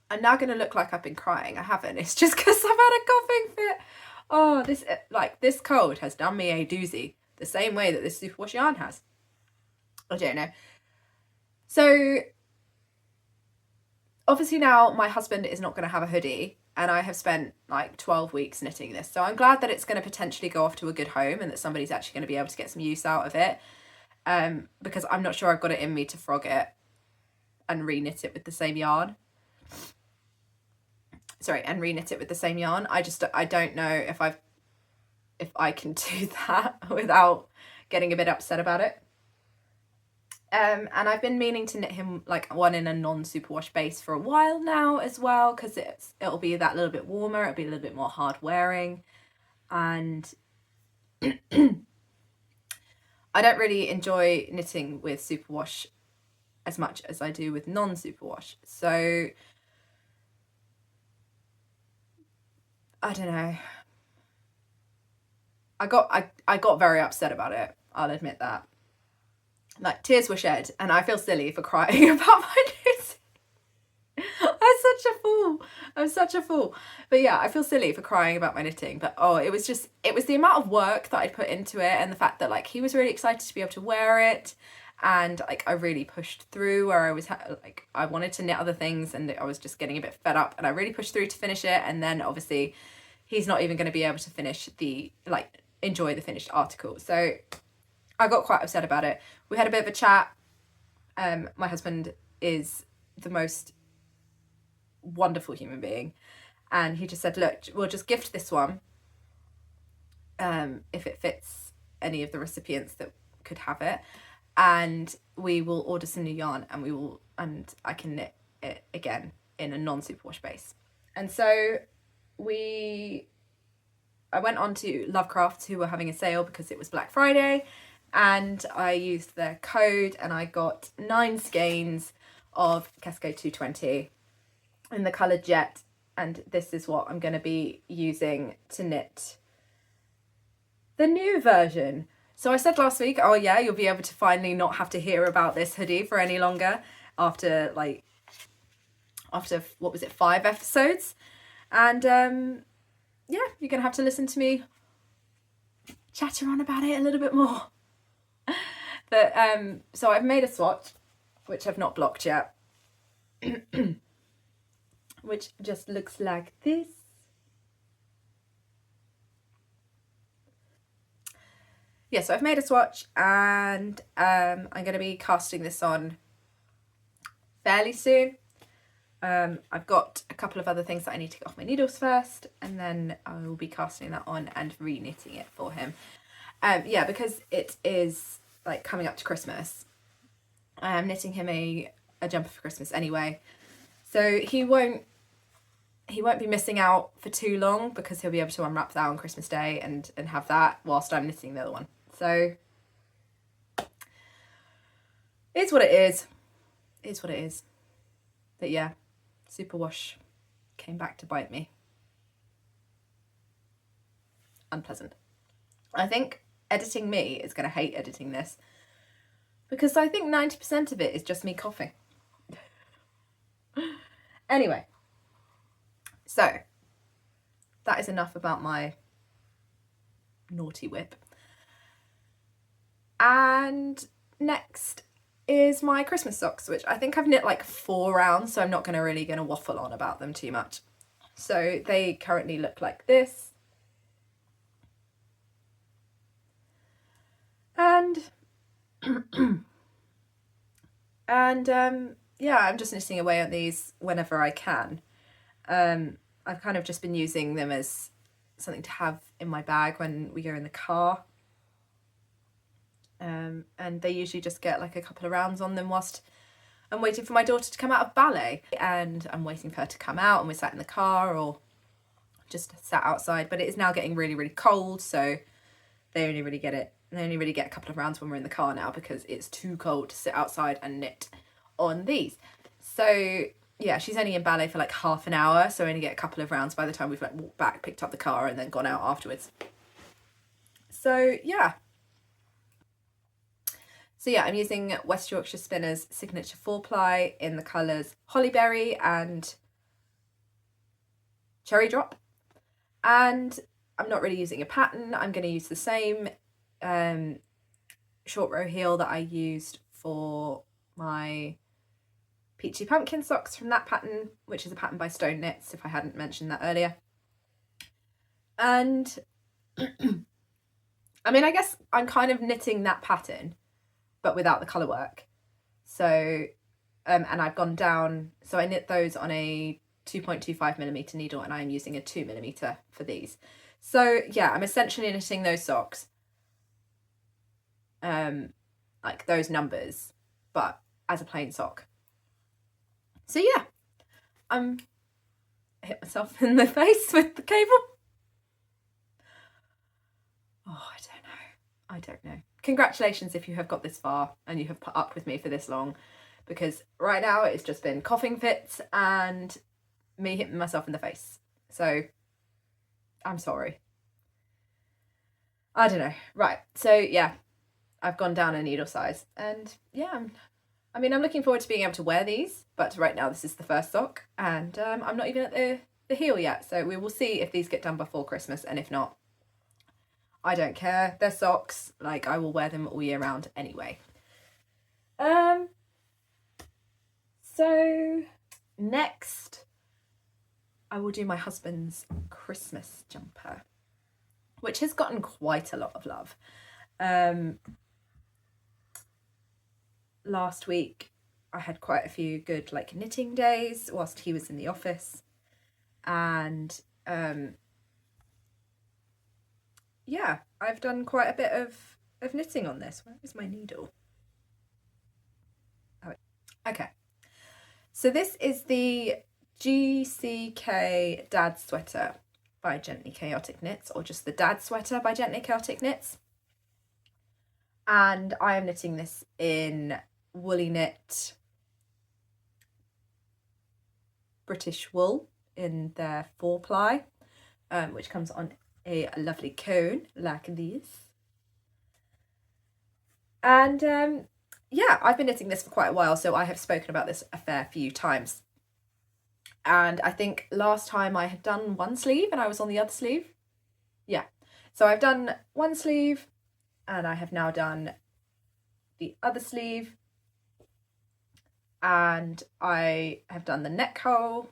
I'm now going to look like I've been crying. I haven't. It's just because I've had a coughing fit. Oh, this cold has done me a doozy, the same way that this Superwash yarn has. I don't know. So obviously now my husband is not going to have a hoodie, and I have spent like 12 weeks knitting this. So I'm glad that it's going to potentially go off to a good home and that somebody's actually going to be able to get some use out of it. Because I'm not sure I've got it in me to frog it and re-knit it with the same yarn. And re-knit it with the same yarn. I don't know if I can do that without getting a bit upset about it. And I've been meaning to knit him like one in a non-superwash base for a while now as well, because it'll be that little bit warmer, it'll be a little bit more hard wearing, and I don't really enjoy knitting with superwash as much as I do with non-superwash. So I don't know. I got very upset about it. I'll admit that. Like, tears were shed, and I feel silly for crying about my knitting. I'm such a fool. But yeah, I feel silly for crying about my knitting. But oh, it was the amount of work that I'd put into it, and the fact that like he was really excited to be able to wear it, and like I really pushed through where I was like I wanted to knit other things, and I was just getting a bit fed up, and I really pushed through to finish it. And then obviously he's not even going to be able to finish enjoy the finished article. So I got quite upset about it. We had a bit of a chat. My husband is the most wonderful human being, and he just said, look, we'll just gift this one if it fits any of the recipients that could have it, and we will order some new yarn, and I can knit it again in a non-superwash base. And so I went on to Lovecraft, who were having a sale because it was Black Friday, and I used their code, and I got 9 skeins of Cascade 220 in the colour Jet, and this is what I'm going to be using to knit the new version. So I said last week, oh yeah, you'll be able to finally not have to hear about this hoodie for any longer after what was it, 5 episodes, and yeah, you're going to have to listen to me chatter on about it a little bit more. But so I've made a swatch, which I've not blocked yet, which just looks like this. Yeah, so I've made a swatch, and I'm going to be casting this on fairly soon. I've got a couple of other things that I need to get off my needles first, and then I will be casting that on and re-knitting it for him. Yeah, because it is like coming up to Christmas. I am knitting him a jumper for Christmas anyway, so he won't be missing out for too long, because he'll be able to unwrap that on Christmas Day and have that whilst I'm knitting the other one. So it's what it is. It's what it is. But yeah, Superwash came back to bite me. Unpleasant. I think editing me is going to hate editing this, because I think 90% of it is just me coughing. Anyway, so that is enough about my naughty whip. And next is my Christmas socks, which I think I've knit like 4 rounds, so I'm not really gonna waffle on about them too much. So they currently look like this. And yeah, I'm just knitting away on these whenever I can. I've kind of just been using them as something to have in my bag when we go in the car. And they usually just get like a couple of rounds on them whilst I'm waiting for my daughter to come out of ballet, and I'm waiting for her to come out and we're sat in the car or just sat outside. But it is now getting really, really cold, so they only really get a couple of rounds when we're in the car now, because it's too cold to sit outside and knit on these. So yeah, she's only in ballet for like half an hour, so I only get a couple of rounds by the time we've like walked back, picked up the car and then gone out afterwards. So yeah, I'm using West Yorkshire Spinners Signature 4-ply in the colours Hollyberry and Cherry Drop. And I'm not really using a pattern. I'm going to use the same short row heel that I used for my Peachy Pumpkin socks from that pattern, which is a pattern by Stone Knits, if I hadn't mentioned that earlier. And I mean, I guess I'm kind of knitting that pattern, but without the colour work. So, and I've gone down, so I knit those on a 2.25mm needle, and I'm using a 2mm for these. So yeah, I'm essentially knitting those socks, like those numbers, but as a plain sock. So yeah, I hit myself in the face with the cable. Oh, I don't know. Congratulations if you have got this far and you have put up with me for this long, because right now it's just been coughing fits and me hitting myself in the face. So I'm sorry. I don't know. Right, so yeah, I've gone down a needle size, and yeah, I'm looking forward to being able to wear these, but right now this is the first sock, and I'm not even at the heel yet, so we will see if these get done before Christmas, and if not, I don't care. They're socks, like I will wear them all year round anyway. So next I will do my husband's Christmas jumper, which has gotten quite a lot of love. Last week I had quite a few good like knitting days whilst he was in the office, and yeah, I've done quite a bit of knitting on this. Where is my needle? Oh, okay. So this is the GCK Dad Sweater by Gently Chaotic Knits, or just the Dad Sweater by Gently Chaotic Knits. And I am knitting this in Woolly Knit British wool in their 4-ply, which comes on a lovely cone like this. And yeah, I've been knitting this for quite a while, so I have spoken about this a fair few times. And I think last time I had done one sleeve and I was on the other sleeve. Yeah, so I've done one sleeve and I have now done the other sleeve, and I have done the neckband,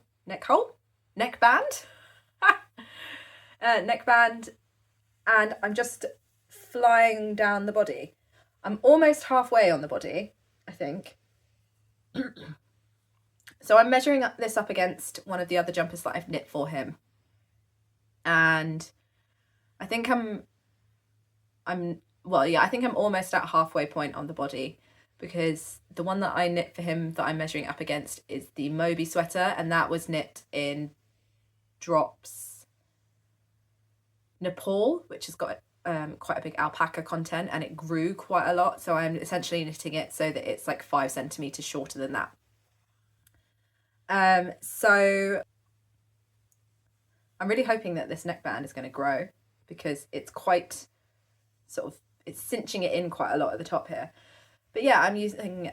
neckband, and I'm just flying down the body. I'm almost halfway on the body, I think. So I'm measuring this up against one of the other jumpers that I've knit for him, and I think I'm almost at halfway point on the body, because the one that I knit for him that I'm measuring up against is the Moby sweater, and that was knit in Drops Nepal, which has got quite a big alpaca content, and it grew quite a lot, so I'm essentially knitting it so that it's like 5 centimeters shorter than that. So I'm really hoping that this neckband is going to grow, because it's quite it's cinching it in quite a lot at the top here. But yeah, I'm using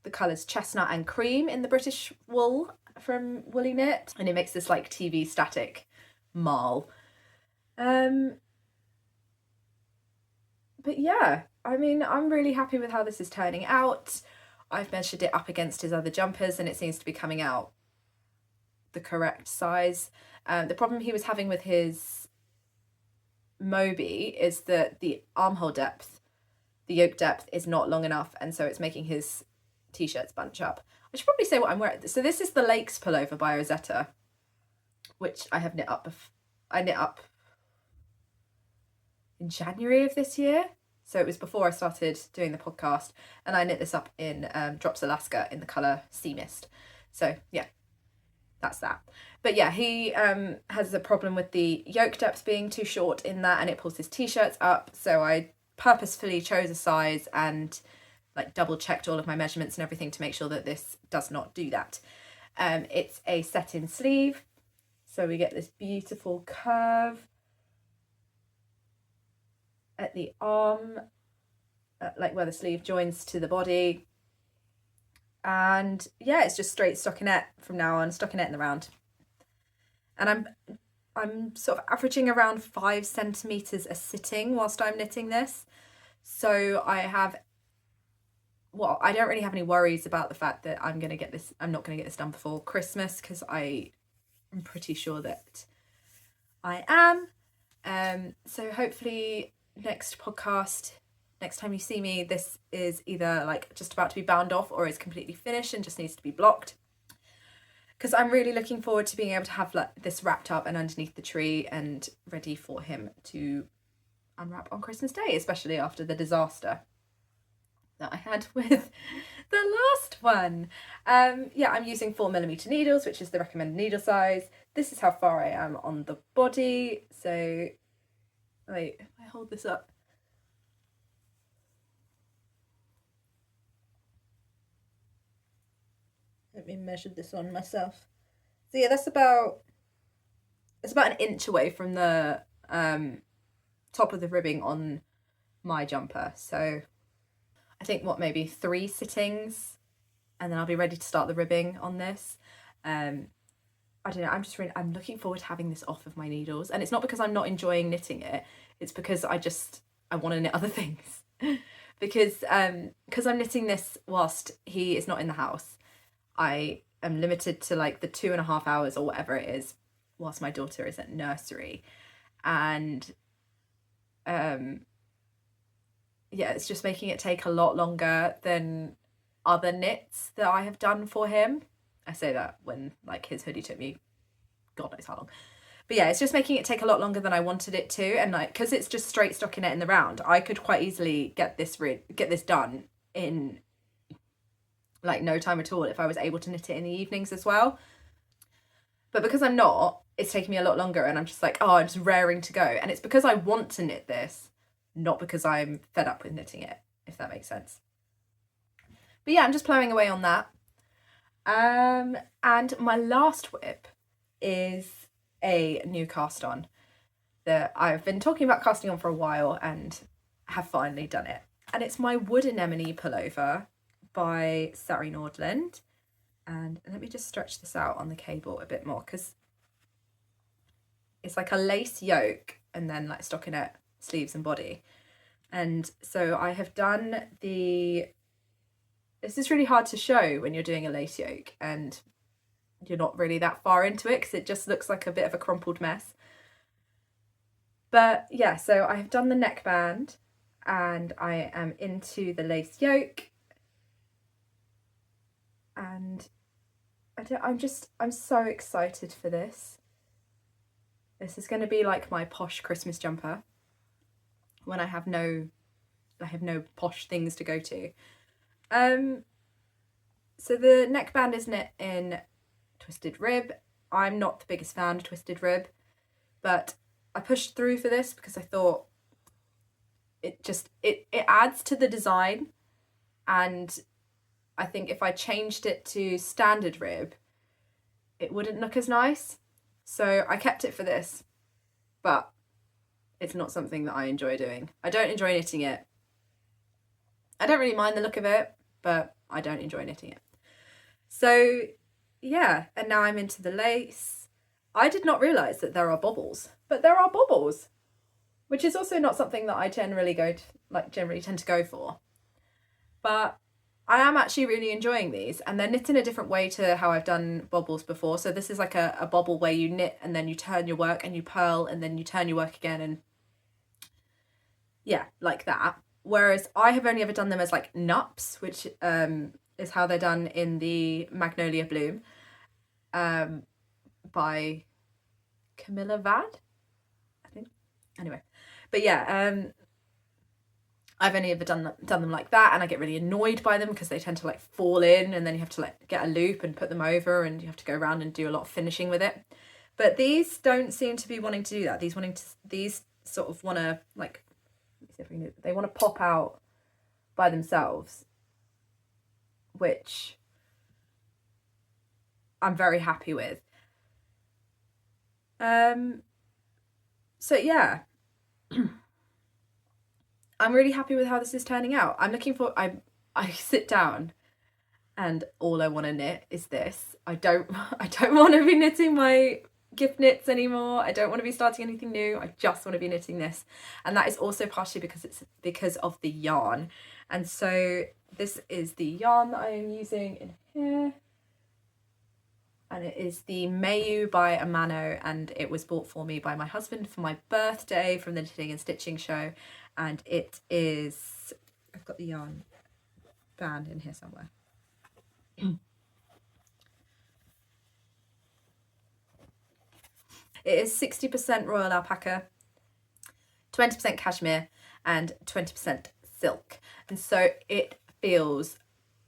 the colours Chestnut and Cream in the British wool from Woolly Knit, and it makes this like TV static marl. But yeah, I mean, I'm really happy with how this is turning out. I've measured it up against his other jumpers and it seems to be coming out the correct size. The problem he was having with his Moby is that the armhole depth, the yoke depth, is not long enough, and so it's making his t-shirts bunch up. I should probably say what I'm wearing. So this is the Lakes Pullover by Ozetta, which I have knit up. I knit up in January of this year. So it was before I started doing the podcast, and I knit this up in Drops Alaska in the colour Sea Mist. So yeah, that's that. But yeah, he has a problem with the yoke depth being too short in that, and it pulls his t-shirts up. So I purposefully chose a size and like double checked all of my measurements and everything to make sure that this does not do that. It's a set-in sleeve, so we get this beautiful curve at the arm, like where the sleeve joins to the body. And yeah, it's just straight stockinette from now on, stockinette in the round. And I'm sort of averaging around 5 centimeters a sitting whilst I'm knitting this. So I don't really have any worries about the fact that I'm not going to get this done before Christmas, because I'm pretty sure that I am. So hopefully next podcast, next time you see me, this is either like just about to be bound off or is completely finished and just needs to be blocked, because I'm really looking forward to being able to have like this wrapped up and underneath the tree and ready for him to unwrap on Christmas Day, especially after the disaster that I had with the last one. Yeah, I'm using 4mm needles, which is the recommended needle size. This is how far I am on the body. So wait, if I hold this up, let me measure this on myself. So yeah, it's about an inch away from the top of the ribbing on my jumper. So I think maybe 3 sittings, and then I'll be ready to start the ribbing on this. I don't know, I'm looking forward to having this off of my needles, and it's not because I'm not enjoying knitting it, it's because I want to knit other things. because I'm knitting this whilst he is not in the house, I am limited to like the 2.5 hours or whatever it is whilst my daughter is at nursery. And yeah, it's just making it take a lot longer than other knits that I have done for him. I say that when like his hoodie took me God knows how long. But yeah, it's just making it take a lot longer than I wanted it to, and like because it's just straight stockinette in the round, I could quite easily get this done in like no time at all if I was able to knit it in the evenings as well. But because I'm not, it's taking me a lot longer, and I'm just like, oh, I'm just raring to go. And it's because I want to knit this, not because I'm fed up with knitting it, if that makes sense. But yeah, I'm just ploughing away on that. And my last whip is a new cast on that I've been talking about casting on for a while and have finally done it. And it's my Wood Anemone Pullover by Sari Nordlund. And let me just stretch this out on the cable a bit more, because it's like a lace yoke and then like stockinette sleeves and body. And so I have done this is really hard to show when you're doing a lace yoke and you're not really that far into it, because it just looks like a bit of a crumpled mess. But yeah, so I have done the neckband and I am into the lace yoke, and I'm so excited for this. This is going to be like my posh Christmas jumper when I have no posh things to go to. So the neckband is knit in twisted rib. I'm not the biggest fan of twisted rib, but I pushed through for this because I thought it adds to the design, and I think if I changed it to standard rib, it wouldn't look as nice. So I kept it for this, but it's not something that I enjoy doing. I don't enjoy knitting it. I don't really mind the look of it. but I don't enjoy knitting it. So yeah, and now I'm into the lace. I did not realise that there are bobbles, but there are bobbles, which is also not something that I generally tend to go for. But I am actually really enjoying these, and they're knit in a different way to how I've done bobbles before. So this is like a bobble where you knit and then you turn your work and you purl and then you turn your work again, and yeah, like that. Whereas I have only ever done them as like nups, which is how they're done in the Magnolia Bloom by Camilla Vad, I think. Anyway, but yeah, I've only ever done them like that, and I get really annoyed by them because they tend to like fall in, and then you have to like get a loop and put them over, and you have to go around and do a lot of finishing with it. But these don't seem to be wanting to do that. These sort of want to like, let me see if we can do it. They want to pop out by themselves, which I'm very happy with. So yeah. I'm really happy with how this is turning out. I'm looking for, I sit down and all I want to knit is this. I don't want to be knitting my gift knits anymore. I don't want to be starting anything new. I just want to be knitting this. And that is also partially because of the yarn. And so this is the yarn that I am using in here. And it is the Mayu by Amano, and it was bought for me by my husband for my birthday from the Knitting and Stitching show. And it is, I've got the yarn band in here somewhere. It is 60% royal alpaca, 20% cashmere, and 20% silk. And so it feels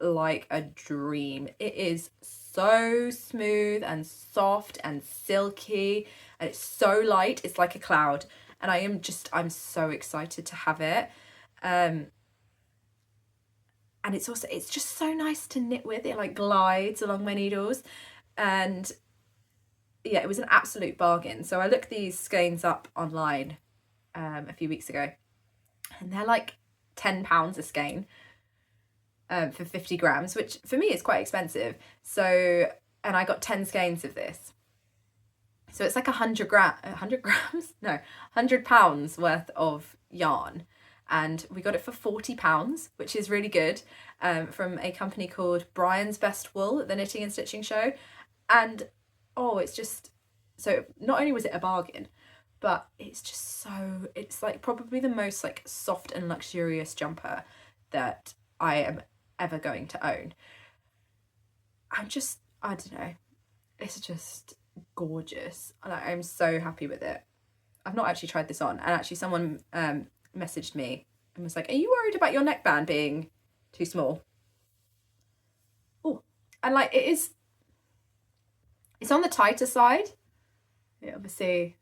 like a dream. It is so smooth and soft and silky, and it's so light. It's like a cloud, and I'm so excited to have it. And it's just so nice to knit with. It like glides along my needles, and yeah, it was an absolute bargain. So I looked these skeins up online a few weeks ago, and they're like £10 a skein. For 50 grams, which for me is quite expensive. So, and I got 10 skeins of this. So it's like 100 grams? No, 100 pounds worth of yarn. And we got it for £40, which is really good, from a company called Brian's Best Wool at the Knitting and Stitching show. And oh, it's just, so not only was it a bargain, but it's like probably the most like soft and luxurious jumper that I am ever going to own. I don't know, it's just gorgeous. I'm so happy with it. I've not actually tried this on, and actually someone messaged me and was like, are you worried about your neckband being too small? Oh, and like it's on the tighter side. Yeah, obviously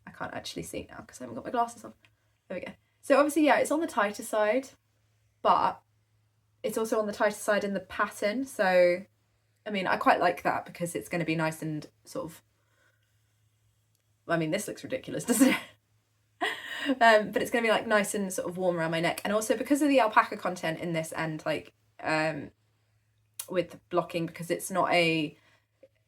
I can't actually see now because I haven't got my glasses on. There we go. So obviously, yeah, it's on the tighter side, but it's also on the tighter side in the pattern. So, I mean, I quite like that because it's going to be nice and sort of, I mean, this looks ridiculous, doesn't it? But it's going to be like nice and sort of warm around my neck. And also because of the alpaca content in this, and like with blocking, because it's not a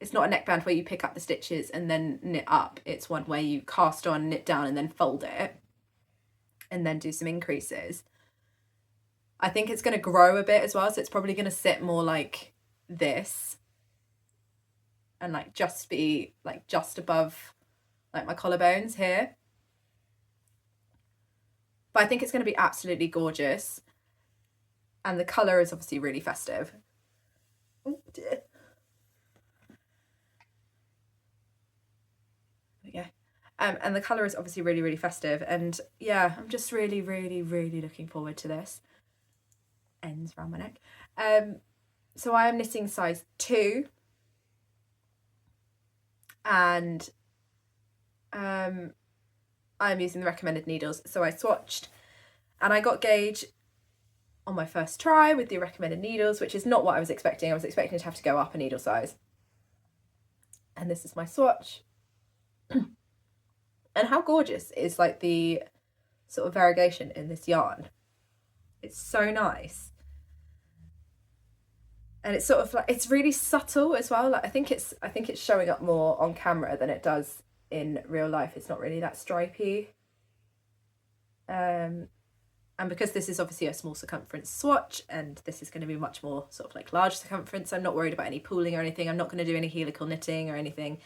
neckband where you pick up the stitches and then knit up. It's one where you cast on, knit down, and then fold it, and then do some increases. I think it's going to grow a bit as well, so it's probably going to sit more like this and like just be like just above like my collarbones here. But I think it's going to be absolutely gorgeous, and the colour is obviously really festive. Oh dear. There we go. And the colour is obviously really, really festive, and yeah, I'm just really, really, really looking forward to this. Ends around my neck. So I am knitting size 2, and I'm using the recommended needles. So I swatched, and I got gauge on my first try with the recommended needles, which is not what I was expecting. I was expecting to have to go up a needle size. And this is my swatch. And how gorgeous is like the sort of variegation in this yarn. It's so nice. And it's sort of like, it's really subtle as well. Like I think it's showing up more on camera than it does in real life. It's not really that stripy. And because this is obviously a small circumference swatch and this is going to be much more sort of like large circumference, I'm not worried about any pooling or anything. I'm not going to do any helical knitting or anything.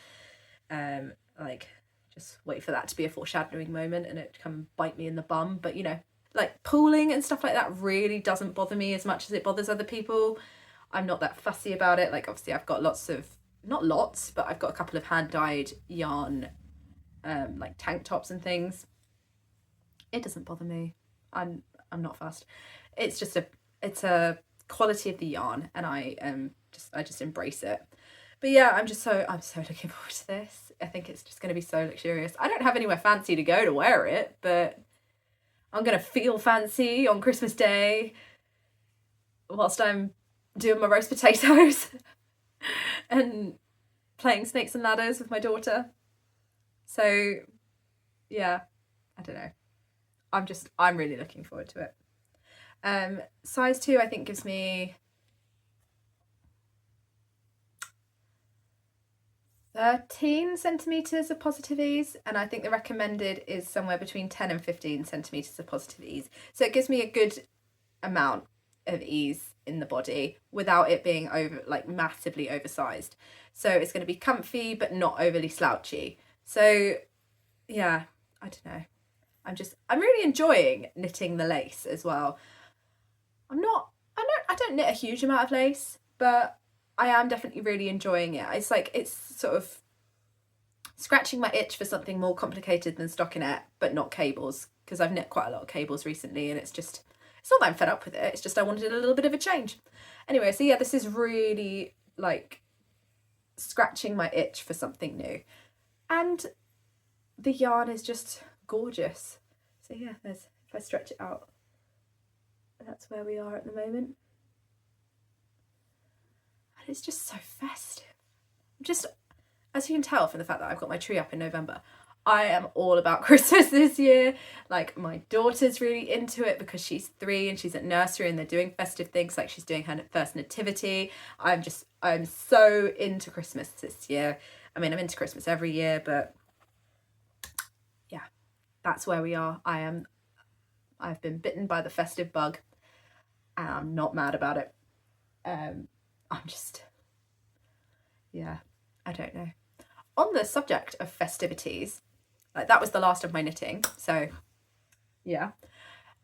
Like just wait for that to be a foreshadowing moment and it come bite me in the bum. But you know, like pooling and stuff like that really doesn't bother me as much as it bothers other people. I'm not that fussy about it. Like obviously I've got not lots, but I've got a couple of hand dyed yarn like tank tops and things. It doesn't bother me. I'm not fussed. It's just a quality of the yarn, and I just embrace it. But yeah, I'm so looking forward to this. I think it's just going to be so luxurious. I don't have anywhere fancy to go to wear it, but I'm going to feel fancy on Christmas Day whilst I'm doing my roast potatoes and playing snakes and ladders with my daughter. So yeah, I don't know. I'm really looking forward to it. Size 2 I think gives me 13 centimetres of positive ease, and I think the recommended is somewhere between 10 and 15 centimetres of positive ease. So it gives me a good amount of ease in the body without it being massively oversized. So it's going to be comfy but not overly slouchy. So yeah, I don't know. I'm really enjoying knitting the lace as well. I don't knit a huge amount of lace, but I am definitely really enjoying it. It's sort of scratching my itch for something more complicated than stockinette, but not cables, because I've knit quite a lot of cables recently and it's not that I'm fed up with it, it's just I wanted a little bit of a change. Anyway, so yeah, this is really like scratching my itch for something new. And the yarn is just gorgeous. So yeah, if I stretch it out, that's where we are at the moment. And it's just so festive. As you can tell from the fact that I've got my tree up in November, I am all about Christmas this year. Like my daughter's really into it because she's 3 and she's at nursery and they're doing festive things, like she's doing her first nativity. I'm so into Christmas this year. I mean, I'm into Christmas every year, but yeah, that's where we are. I've been bitten by the festive bug and I'm not mad about it. Yeah, I don't know. On the subject of festivities, like that was the last of my knitting, so yeah.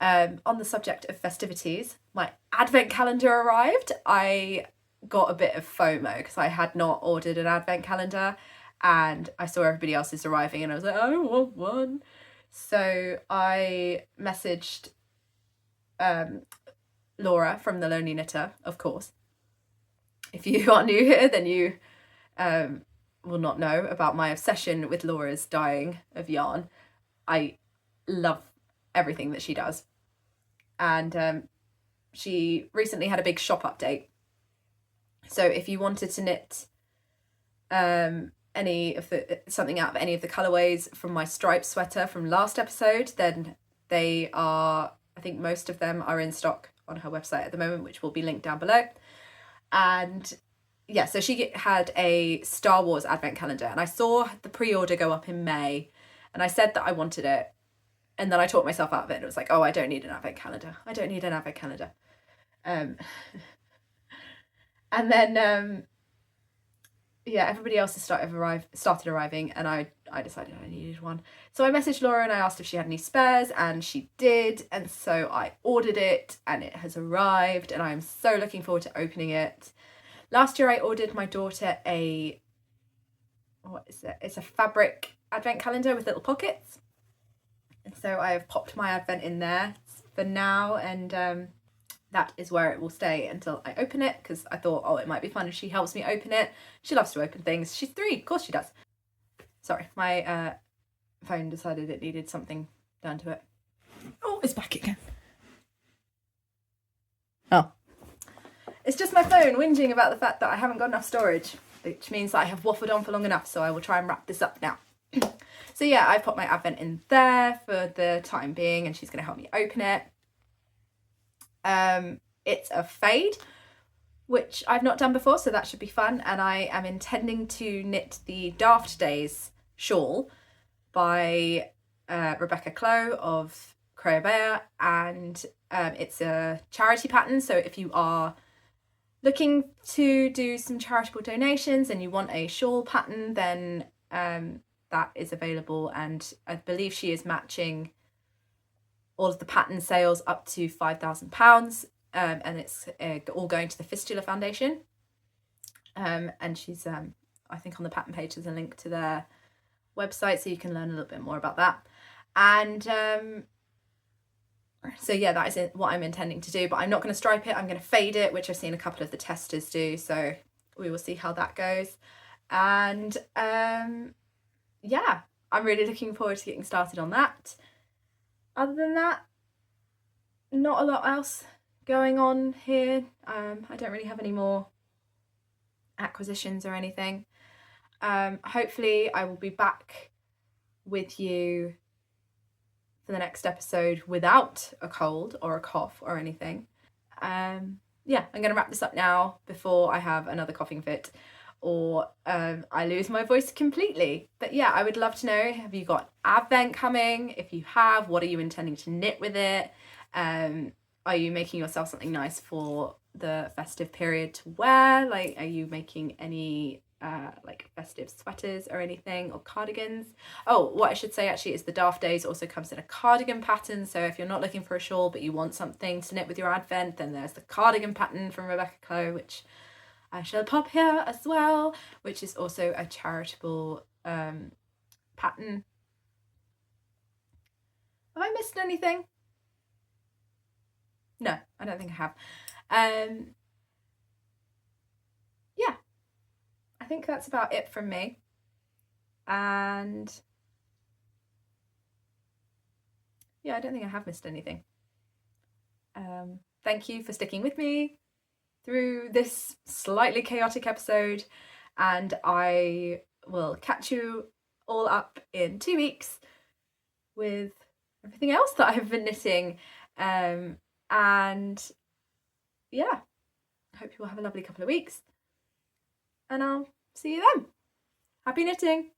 On the subject of festivities, my advent calendar arrived. I got a bit of FOMO because I had not ordered an advent calendar and I saw everybody else's arriving and I was like, I want one. So I messaged Laura from The Lonely Knitter, of course. If you are new here, then you will not know about my obsession with Laura's dyeing of yarn. I love everything that she does. And she recently had a big shop update. So if you wanted to knit something out of any of the colourways from my striped sweater from last episode, then they are, I think most of them are in stock on her website at the moment, which will be linked down below. And yeah, so she had a Star Wars advent calendar and I saw the pre-order go up in May and I said that I wanted it, and then I talked myself out of it and it was like, oh, I don't need an advent calendar. And then yeah, everybody else has started arriving and I decided I needed one. So I messaged Laura and I asked if she had any spares and she did, and so I ordered it and it has arrived and I'm so looking forward to opening it. Last year I ordered my daughter it's a fabric advent calendar with little pockets. And so I have popped my advent in there for now, and that is where it will stay until I open it, because I thought, oh, it might be fun if she helps me open it. She loves to open things. She's 3, of course she does. Sorry, my phone decided it needed something done to it. Oh, it's back again. Oh. It's just my phone whinging about the fact that I haven't got enough storage, which means that I have waffled on for long enough, so I will try and wrap this up now. So yeah, I've put my advent in there for the time being and she's going to help me open it. It's a fade, which I've not done before, so that should be fun. And I am intending to knit the Daft Days shawl by Rebecca Clow of Creabea, and it's a charity pattern, so if you are looking to do some charitable donations and you want a shawl pattern, then that is available, and I believe she is matching all of the pattern sales up to £5,000, and it's all going to the Fistula Foundation. And she's I think on the pattern page there's a link to their website, so you can learn a little bit more about that. And so yeah, that is what I'm intending to do, but I'm not going to stripe it. I'm going to fade it, which I've seen a couple of the testers do, so we will see how that goes. And yeah, I'm really looking forward to getting started on that. Other than that, not a lot else going on here. I don't really have any more acquisitions or anything. Hopefully I will be back with you for the next episode without a cold or a cough or anything. Yeah, I'm going to wrap this up now before I have another coughing fit or I lose my voice completely. But yeah, I would love to know, have you got Advent coming? If you have, what are you intending to knit with it? Are you making yourself something nice for the festive period to wear? Like, are you making any like festive sweaters or anything, or cardigans? Oh, what I should say actually is the Daft Days also comes in a cardigan pattern, so if you're not looking for a shawl but you want something to knit with your Advent, then there's the cardigan pattern from Rebecca Clow, which I shall pop here as well, which is also a charitable pattern. Have I missed anything? No, I don't think I have. Yeah, I think that's about it from me. And yeah, I don't think I have missed anything. Thank you for sticking with me through this slightly chaotic episode, and I will catch you all up in 2 weeks with everything else that I've been knitting. And yeah, I hope you will have a lovely couple of weeks, and I'll see you then. Happy knitting!